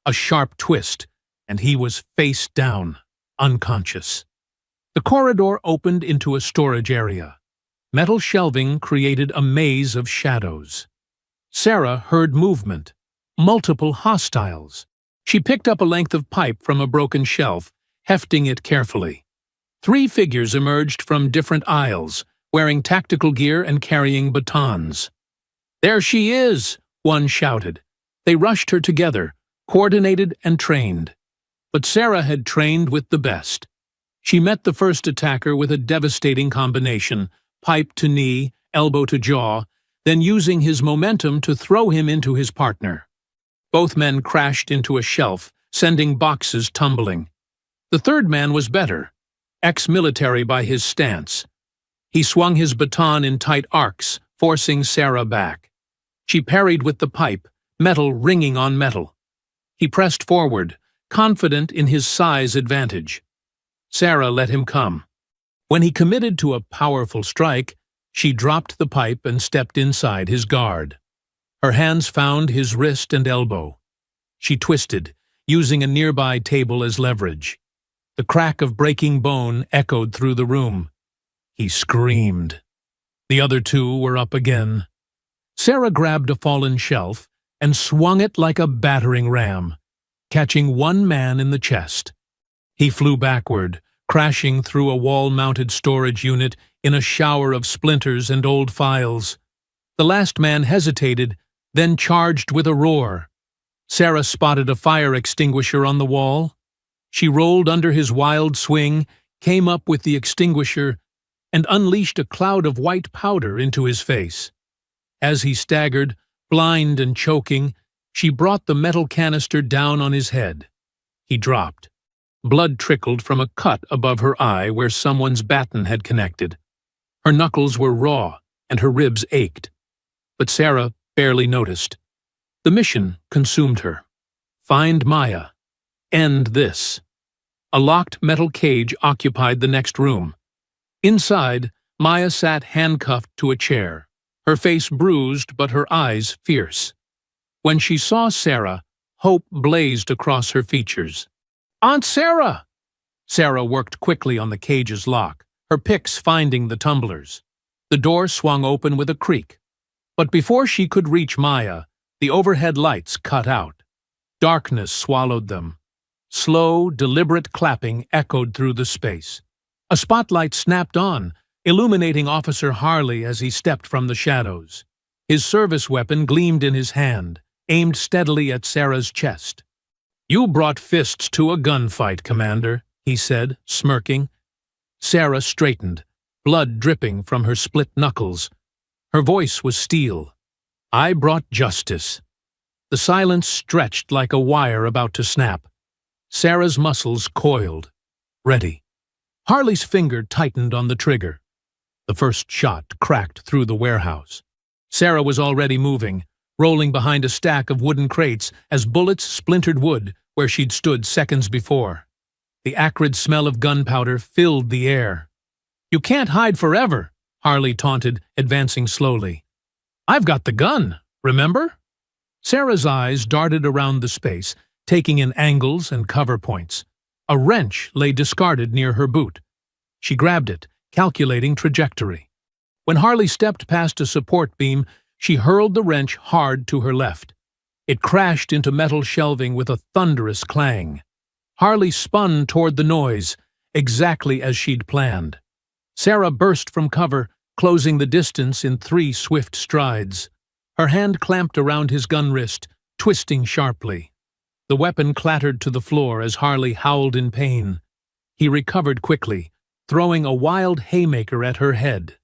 S1: A sharp twist, and he was face down, unconscious. The corridor opened into a storage area. Metal shelving created a maze of shadows. Sarah heard movement, multiple hostiles. She picked up a length of pipe from a broken shelf, hefting it carefully. 3 figures emerged from different aisles, wearing tactical gear and carrying batons. "There she is!" one shouted. They rushed her together, coordinated and trained. But Sarah had trained with the best. She met the first attacker with a devastating combination, pipe to knee, elbow to jaw, then using his momentum to throw him into his partner. Both men crashed into a shelf, sending boxes tumbling. The third man was better, ex-military by his stance. He swung his baton in tight arcs, forcing Sarah back. She parried with the pipe, metal ringing on metal. He pressed forward, confident in his size advantage. Sarah let him come. When he committed to a powerful strike, she dropped the pipe and stepped inside his guard. Her hands found his wrist and elbow. She twisted, using a nearby table as leverage. The crack of breaking bone echoed through the room. He screamed. The other 2 were up again. Sarah grabbed a fallen shelf and swung it like a battering ram, catching one man in the chest. He flew backward, crashing through a wall-mounted storage unit in a shower of splinters and old files. The last man hesitated, then charged with a roar. Sarah spotted a fire extinguisher on the wall. She rolled under his wild swing, came up with the extinguisher, and unleashed a cloud of white powder into his face. As he staggered, blind and choking, she brought the metal canister down on his head. He dropped. Blood trickled from a cut above her eye where someone's baton had connected. Her knuckles were raw, and her ribs ached. But Sarah barely noticed. The mission consumed her. Find Maya. End this. A locked metal cage occupied the next room. Inside, Maya sat handcuffed to a chair, her face bruised but her eyes fierce. When she saw Sarah, hope blazed across her features. "Aunt Sarah!" Sarah worked quickly on the cage's lock, her picks finding the tumblers. The door swung open with a creak. But before she could reach Maya, the overhead lights cut out. Darkness swallowed them. Slow, deliberate clapping echoed through the space. A spotlight snapped on, illuminating Officer Harley as he stepped from the shadows. His service weapon gleamed in his hand, aimed steadily at Sarah's chest. "You brought fists to a gunfight, Commander," he said, smirking. Sarah straightened, blood dripping from her split knuckles. Her voice was steel. I brought justice." The silence stretched like a wire about to snap. Sarah's muscles coiled. Ready. Harley's finger tightened on the trigger. The first shot cracked through the warehouse. Sarah was already moving, rolling behind a stack of wooden crates as bullets splintered wood where she'd stood seconds before. The acrid smell of gunpowder filled the air. "You can't hide forever," Harley taunted, advancing slowly. "I've got the gun, remember?" Sarah's eyes darted around the space, taking in angles and cover points. A wrench lay discarded near her boot. She grabbed it, calculating trajectory. When Harley stepped past a support beam, she hurled the wrench hard to her left. It crashed into metal shelving with a thunderous clang. Harley spun toward the noise, exactly as she'd planned. Sarah burst from cover, closing the distance in 3 swift strides. Her hand clamped around his gun wrist, twisting sharply. The weapon clattered to the floor as Harley howled in pain. He recovered quickly, throwing a wild haymaker at her head.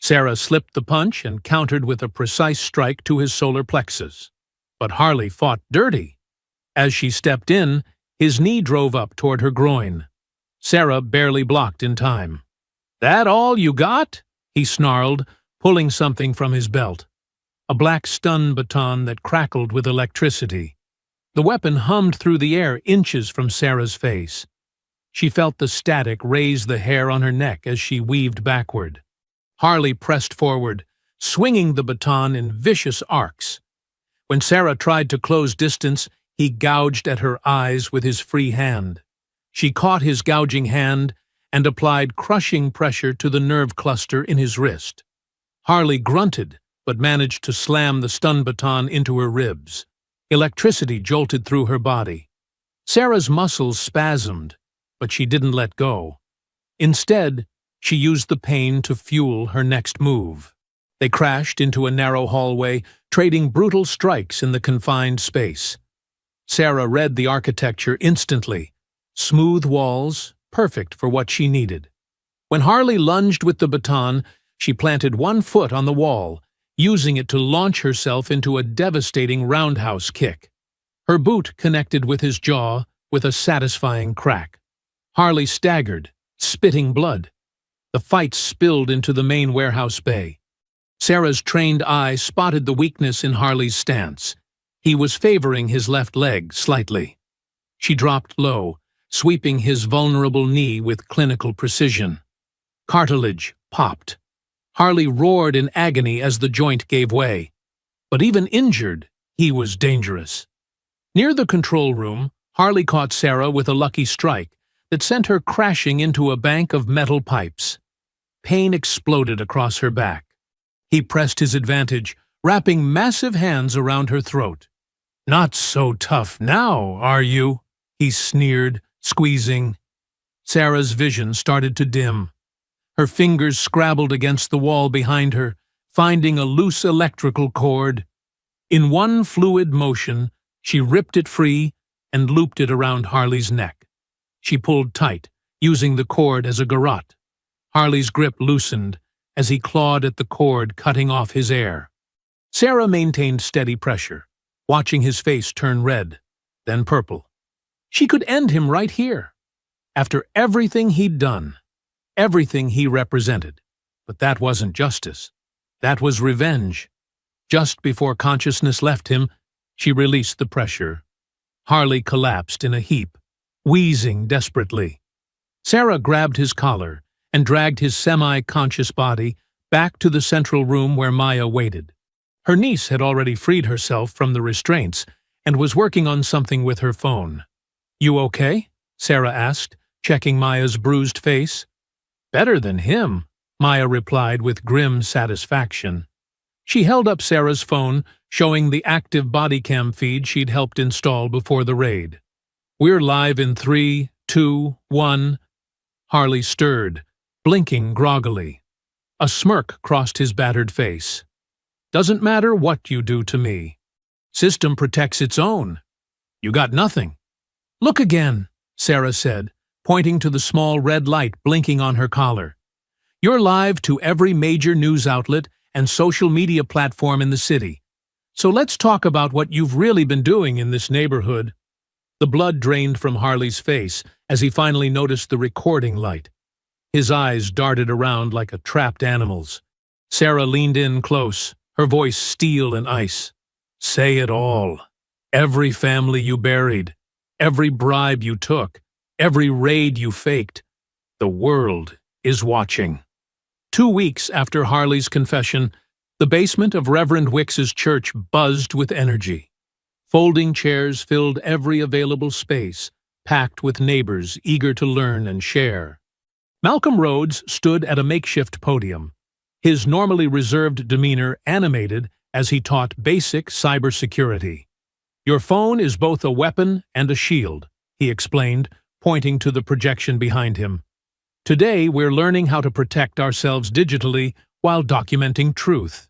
S1: Sarah slipped the punch and countered with a precise strike to his solar plexus. But Harley fought dirty. As she stepped in, his knee drove up toward her groin. Sarah barely blocked in time. "That all you got?" he snarled, pulling something from his belt. A black stun baton that crackled with electricity. The weapon hummed through the air inches from Sarah's face. She felt the static raise the hair on her neck as she weaved backward. Harley pressed forward, swinging the baton in vicious arcs. When Sarah tried to close distance, he gouged at her eyes with his free hand. She caught his gouging hand and applied crushing pressure to the nerve cluster in his wrist. Harley grunted, but managed to slam the stun baton into her ribs. Electricity jolted through her body. Sarah's muscles spasmed, but she didn't let go. Instead, she used the pain to fuel her next move. They crashed into a narrow hallway, trading brutal strikes in the confined space. Sarah read the architecture instantly. Smooth walls, perfect for what she needed. When Harley lunged with the baton, she planted one foot on the wall, using it to launch herself into a devastating roundhouse kick. Her boot connected with his jaw with a satisfying crack. Harley staggered, spitting blood. The fight spilled into the main warehouse bay. Sarah's trained eye spotted the weakness in Harley's stance. He was favoring his left leg slightly. She dropped low, sweeping his vulnerable knee with clinical precision. Cartilage popped. Harley roared in agony as the joint gave way. But even injured, he was dangerous. Near the control room, Harley caught Sarah with a lucky strike that sent her crashing into a bank of metal pipes. Pain exploded across her back. He pressed his advantage, wrapping massive hands around her throat. "Not so tough now, are you?" he sneered, squeezing. Sarah's vision started to dim. Her fingers scrabbled against the wall behind her, finding a loose electrical cord. In one fluid motion, she ripped it free and looped it around Harley's neck. She pulled tight, using the cord as a garrote. Harley's grip loosened as he clawed at the cord, cutting off his air. Sarah maintained steady pressure, watching his face turn red, then purple. She could end him right here. After everything he'd done, everything he represented. But that wasn't justice. That was revenge. Just before consciousness left him, she released the pressure. Harley collapsed in a heap, wheezing desperately. Sarah grabbed his collar and dragged his semi-conscious body back to the central room where Maya waited. Her niece had already freed herself from the restraints and was working on something with her phone. "You okay?" Sarah asked, checking Maya's bruised face. "Better than him," Maya replied with grim satisfaction. She held up Sarah's phone, showing the active body cam feed she'd helped install before the raid. "We're live in 3, 2, 1. Harley stirred, blinking groggily. A smirk crossed his battered face. "Doesn't matter what you do to me. System protects its own. You got nothing." "Look again," Sarah said, pointing to the small red light blinking on her collar. "You're live to every major news outlet and social media platform in the city. So let's talk about what you've really been doing in this neighborhood. The blood drained from Harley's face as he finally noticed the recording light. His eyes darted around like a trapped animal's. Sarah leaned in close, her voice steel and ice. Say it all. Every family you buried, every bribe you took, every raid you faked. The world is watching. 2 weeks after Harley's confession, the basement of Reverend Wicks's church buzzed with energy. Folding chairs filled every available space, packed with neighbors eager to learn and share. Malcolm Rhodes stood at a makeshift podium, his normally reserved demeanor animated as he taught basic cybersecurity. Your phone is both a weapon and a shield, he explained, pointing to the projection behind him. Today, we're learning how to protect ourselves digitally while documenting truth.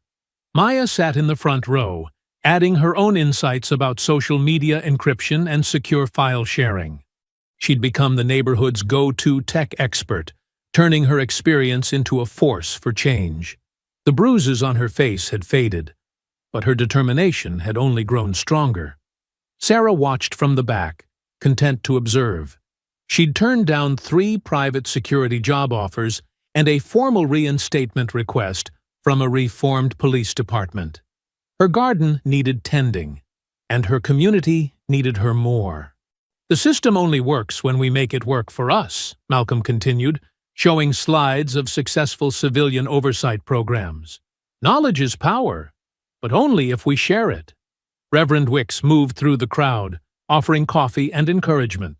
S1: Maya sat in the front row, adding her own insights about social media encryption and secure file sharing. She'd become the neighborhood's go-to tech expert, turning her experience into a force for change. The bruises on her face had faded, but her determination had only grown stronger. Sarah watched from the back, content to observe. She'd turned down 3 private security job offers and a formal reinstatement request from a reformed police department. Her garden needed tending, and her community needed her more. The system only works when we make it work for us, Malcolm continued, showing slides of successful civilian oversight programs. Knowledge is power, but only if we share it. Reverend Wicks moved through the crowd, offering coffee and encouragement.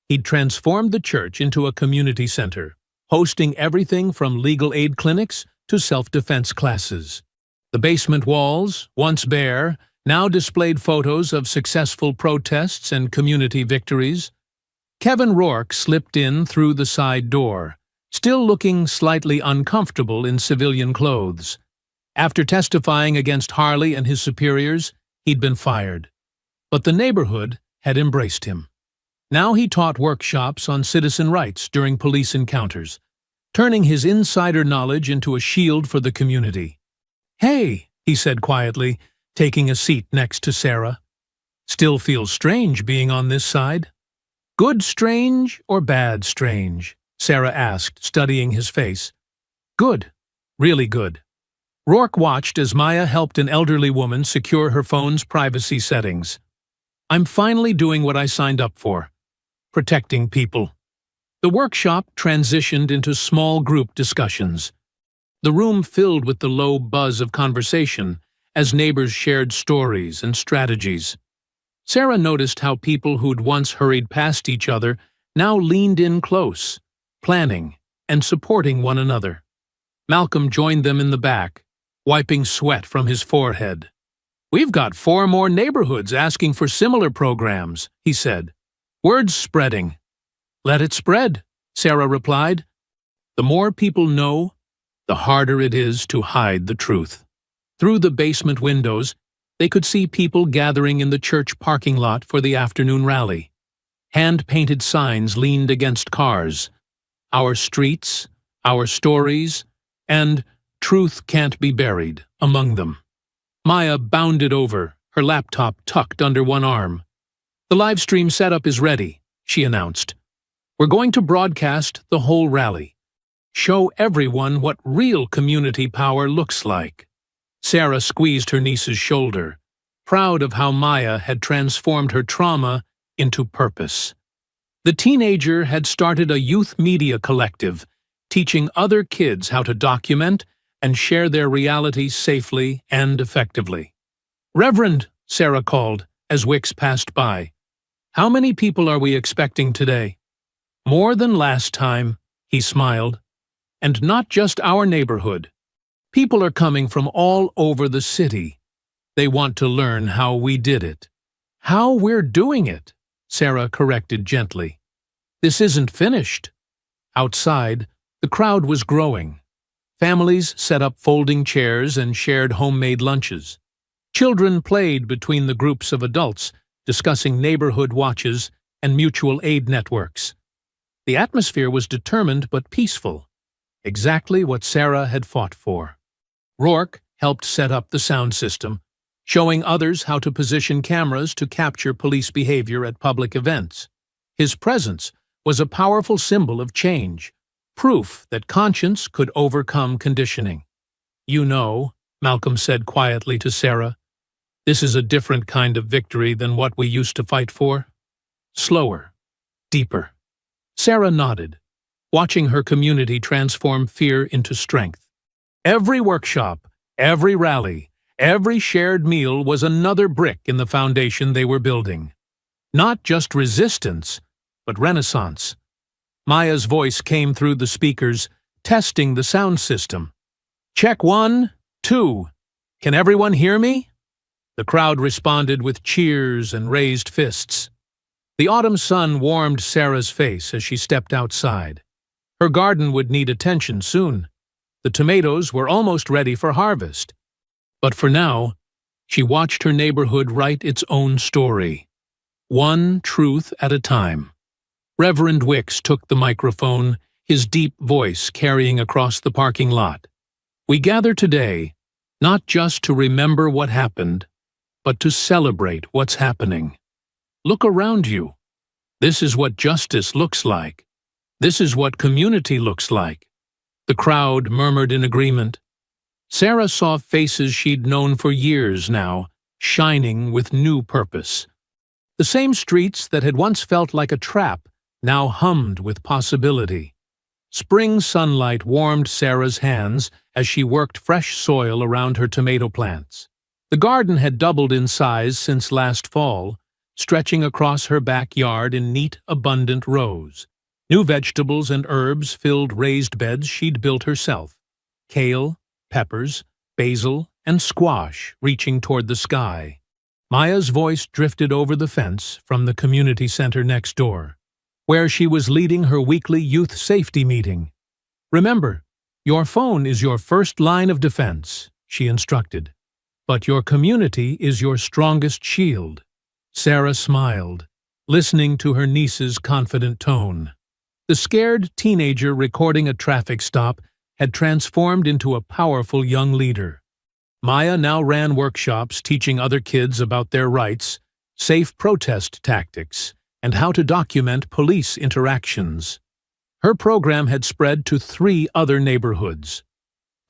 S1: He'd transformed the church into a community center, hosting everything from legal aid clinics to self-defense classes. The basement walls, once bare, now displayed photos of successful protests and community victories. Kevin Rourke slipped in through the side door, still looking slightly uncomfortable in civilian clothes. After testifying against Harley and his superiors, he'd been fired. But the neighborhood had embraced him. Now he taught workshops on citizen rights during police encounters, turning his insider knowledge into a shield for the community. Hey, he said quietly, taking a seat next to Sarah. Still feels strange being on this side? Good strange or bad strange? Sarah asked, studying his face. Good. Really good. Rourke watched as Maya helped an elderly woman secure her phone's privacy settings. I'm finally doing what I signed up for. Protecting people. The workshop transitioned into small group discussions. The room filled with the low buzz of conversation as neighbors shared stories and strategies. Sarah noticed how people who'd once hurried past each other now leaned in close, planning and supporting one another. Malcolm joined them in the back, wiping sweat from his forehead. We've got 4 more neighborhoods asking for similar programs, he said. Word's spreading. Let it spread, Sarah replied. The more people know, the harder it is to hide the truth. Through the basement windows, they could see people gathering in the church parking lot for the afternoon rally. Hand-painted signs leaned against cars. Our streets, our stories, and truth can't be buried among them. Maya bounded over, her laptop tucked under one arm. The live stream setup is ready, she announced. We're going to broadcast the whole rally. Show everyone what real community power looks like. Sarah squeezed her niece's shoulder, proud of how Maya had transformed her trauma into purpose. The teenager had started a youth media collective, teaching other kids how to document and share their reality safely and effectively. Reverend, Sarah called as Wicks passed by. How many people are we expecting today? More than last time, he smiled. And not just our neighborhood. People are coming from all over the city. They want to learn how we did it. How we're doing it, Sarah corrected gently. This isn't finished. Outside, the crowd was growing. Families set up folding chairs and shared homemade lunches. Children played between the groups of adults, discussing neighborhood watches and mutual aid networks. The atmosphere was determined but peaceful, exactly what Sarah had fought for. Rourke helped set up the sound system, showing others how to position cameras to capture police behavior at public events. His presence was a powerful symbol of change, proof that conscience could overcome conditioning. "You know," Malcolm said quietly to Sarah, "this is a different kind of victory than what we used to fight for. Slower, deeper." Sarah nodded, watching her community transform fear into strength. Every workshop, every rally, every shared meal was another brick in the foundation they were building. Not just resistance, but renaissance. Maya's voice came through the speakers, testing the sound system. "Check 1, 2. Can everyone hear me?" The crowd responded with cheers and raised fists. The autumn sun warmed Sarah's face as she stepped outside. Her garden would need attention soon. The tomatoes were almost ready for harvest. But for now, she watched her neighborhood write its own story, one truth at a time. Reverend Wicks took the microphone, his deep voice carrying across the parking lot. "We gather today, not just to remember what happened, but to celebrate what's happening. Look around you. This is what justice looks like. This is what community looks like." The crowd murmured in agreement. Sarah saw faces she'd known for years now, shining with new purpose. The same streets that had once felt like a trap now hummed with possibility. Spring sunlight warmed Sarah's hands as she worked fresh soil around her tomato plants. The garden had doubled in size since last fall, stretching across her backyard in neat, abundant rows. New vegetables and herbs filled raised beds she'd built herself. Kale, peppers, basil, and squash reaching toward the sky. Maya's voice drifted over the fence from the community center next door, where she was leading her weekly youth safety meeting. "Remember, your phone is your first line of defense," she instructed. "But your community is your strongest shield." Sarah smiled, listening to her niece's confident tone. The scared teenager recording a traffic stop had transformed into a powerful young leader. Maya now ran workshops teaching other kids about their rights, safe protest tactics, and how to document police interactions. Her program had spread to 3 other neighborhoods.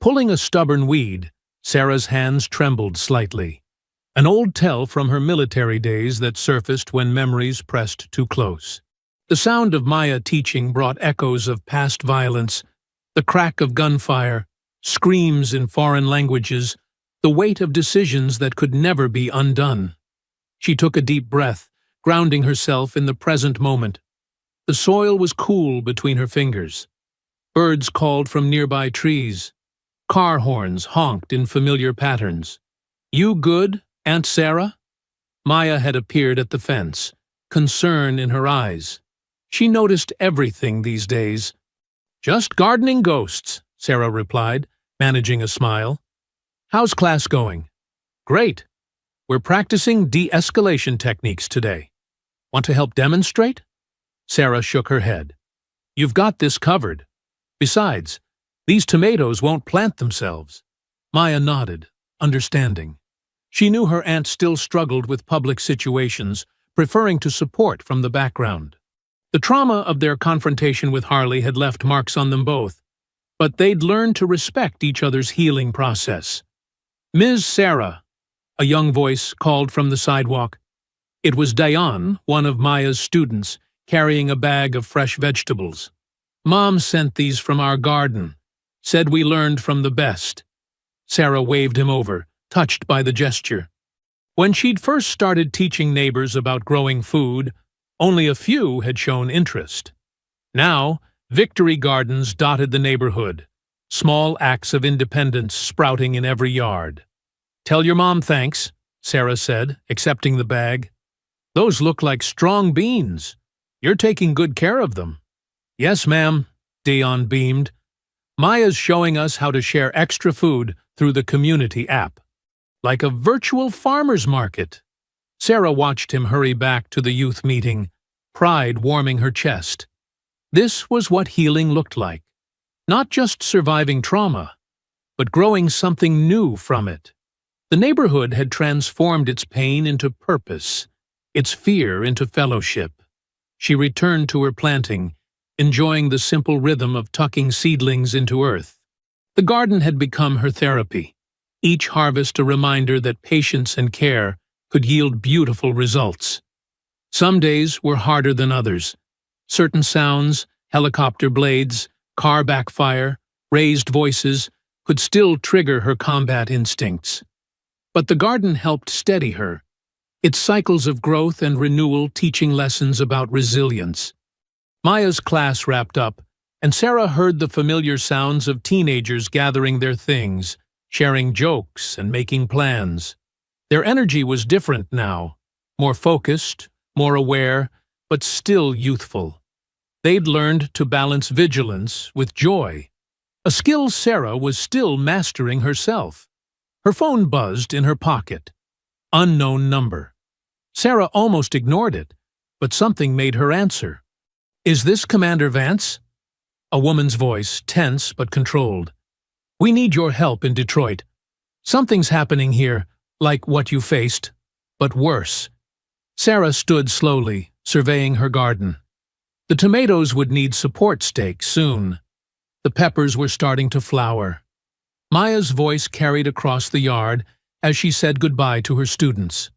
S1: Pulling a stubborn weed, Sarah's hands trembled slightly, an old tell from her military days that surfaced when memories pressed too close. The sound of Maya teaching brought echoes of past violence, the crack of gunfire, screams in foreign languages, the weight of decisions that could never be undone. She took a deep breath, grounding herself in the present moment. The soil was cool between her fingers. Birds called from nearby trees. Car horns honked in familiar patterns. "You good, Aunt Sarah?" Maya had appeared at the fence, concern in her eyes. She noticed everything these days. "Just gardening ghosts," Sarah replied, managing a smile. "How's class going?" "Great. We're practicing de-escalation techniques today. Want to help demonstrate?" Sarah shook her head. "You've got this covered. Besides, these tomatoes won't plant themselves." Maya nodded, understanding. She knew her aunt still struggled with public situations, preferring to support from the background. The trauma of their confrontation with Harley had left marks on them both, but they'd learned to respect each other's healing process. "Ms. Sarah," a young voice called from the sidewalk. It was Diane, one of Maya's students, carrying a bag of fresh vegetables. "Mom sent these from our garden. Said we learned from the best." Sarah waved him over, touched by the gesture. When she'd first started teaching neighbors about growing food, only a few had shown interest. Now, victory gardens dotted the neighborhood, small acts of independence sprouting in every yard. "Tell your mom thanks," Sarah said, accepting the bag. "Those look like strong beans. You're taking good care of them." "Yes, ma'am," Dion beamed. "Maya's showing us how to share extra food through the community app. Like a virtual farmer's market." Sarah watched him hurry back to the youth meeting, pride warming her chest. This was what healing looked like. Not just surviving trauma, but growing something new from it. The neighborhood had transformed its pain into purpose, its fear into fellowship. She returned to her planting, enjoying the simple rhythm of tucking seedlings into earth. The garden had become her therapy, each harvest a reminder that patience and care could yield beautiful results. Some days were harder than others. Certain sounds, helicopter blades, car backfire, raised voices, could still trigger her combat instincts. But the garden helped steady her, its cycles of growth and renewal teaching lessons about resilience. Maya's class wrapped up, and Sarah heard the familiar sounds of teenagers gathering their things, sharing jokes and making plans. Their energy was different now, more focused, more aware, but still youthful. They'd learned to balance vigilance with joy, a skill Sarah was still mastering herself. Her phone buzzed in her pocket. Unknown number. Sarah almost ignored it, but something made her answer. "Is this Commander Vance?" A woman's voice, tense but controlled. "We need your help in Detroit. Something's happening here, like what you faced, but worse." Sarah stood slowly, surveying her garden. The tomatoes would need support stakes soon. The peppers were starting to flower. Maya's voice carried across the yard as she said goodbye to her students.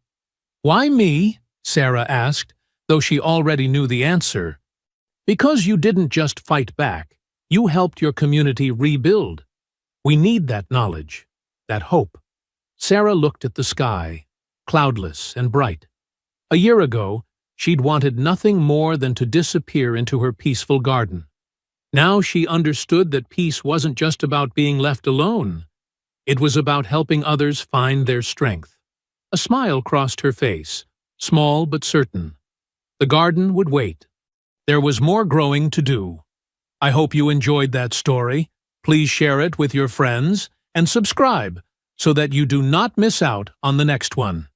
S1: "Why me?" Sarah asked, though she already knew the answer. "Because you didn't just fight back. You helped your community rebuild. We need that knowledge, that hope." Sarah looked at the sky, cloudless and bright. A year ago, she'd wanted nothing more than to disappear into her peaceful garden. Now she understood that peace wasn't just about being left alone. It was about helping others find their strength. A smile crossed her face, small but certain. The garden would wait. There was more growing to do. I hope you enjoyed that story. Please share it with your friends and subscribe so that you do not miss out on the next one.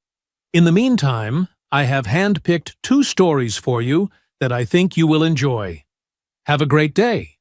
S1: In the meantime, I have handpicked 2 stories for you that I think you will enjoy. Have a great day.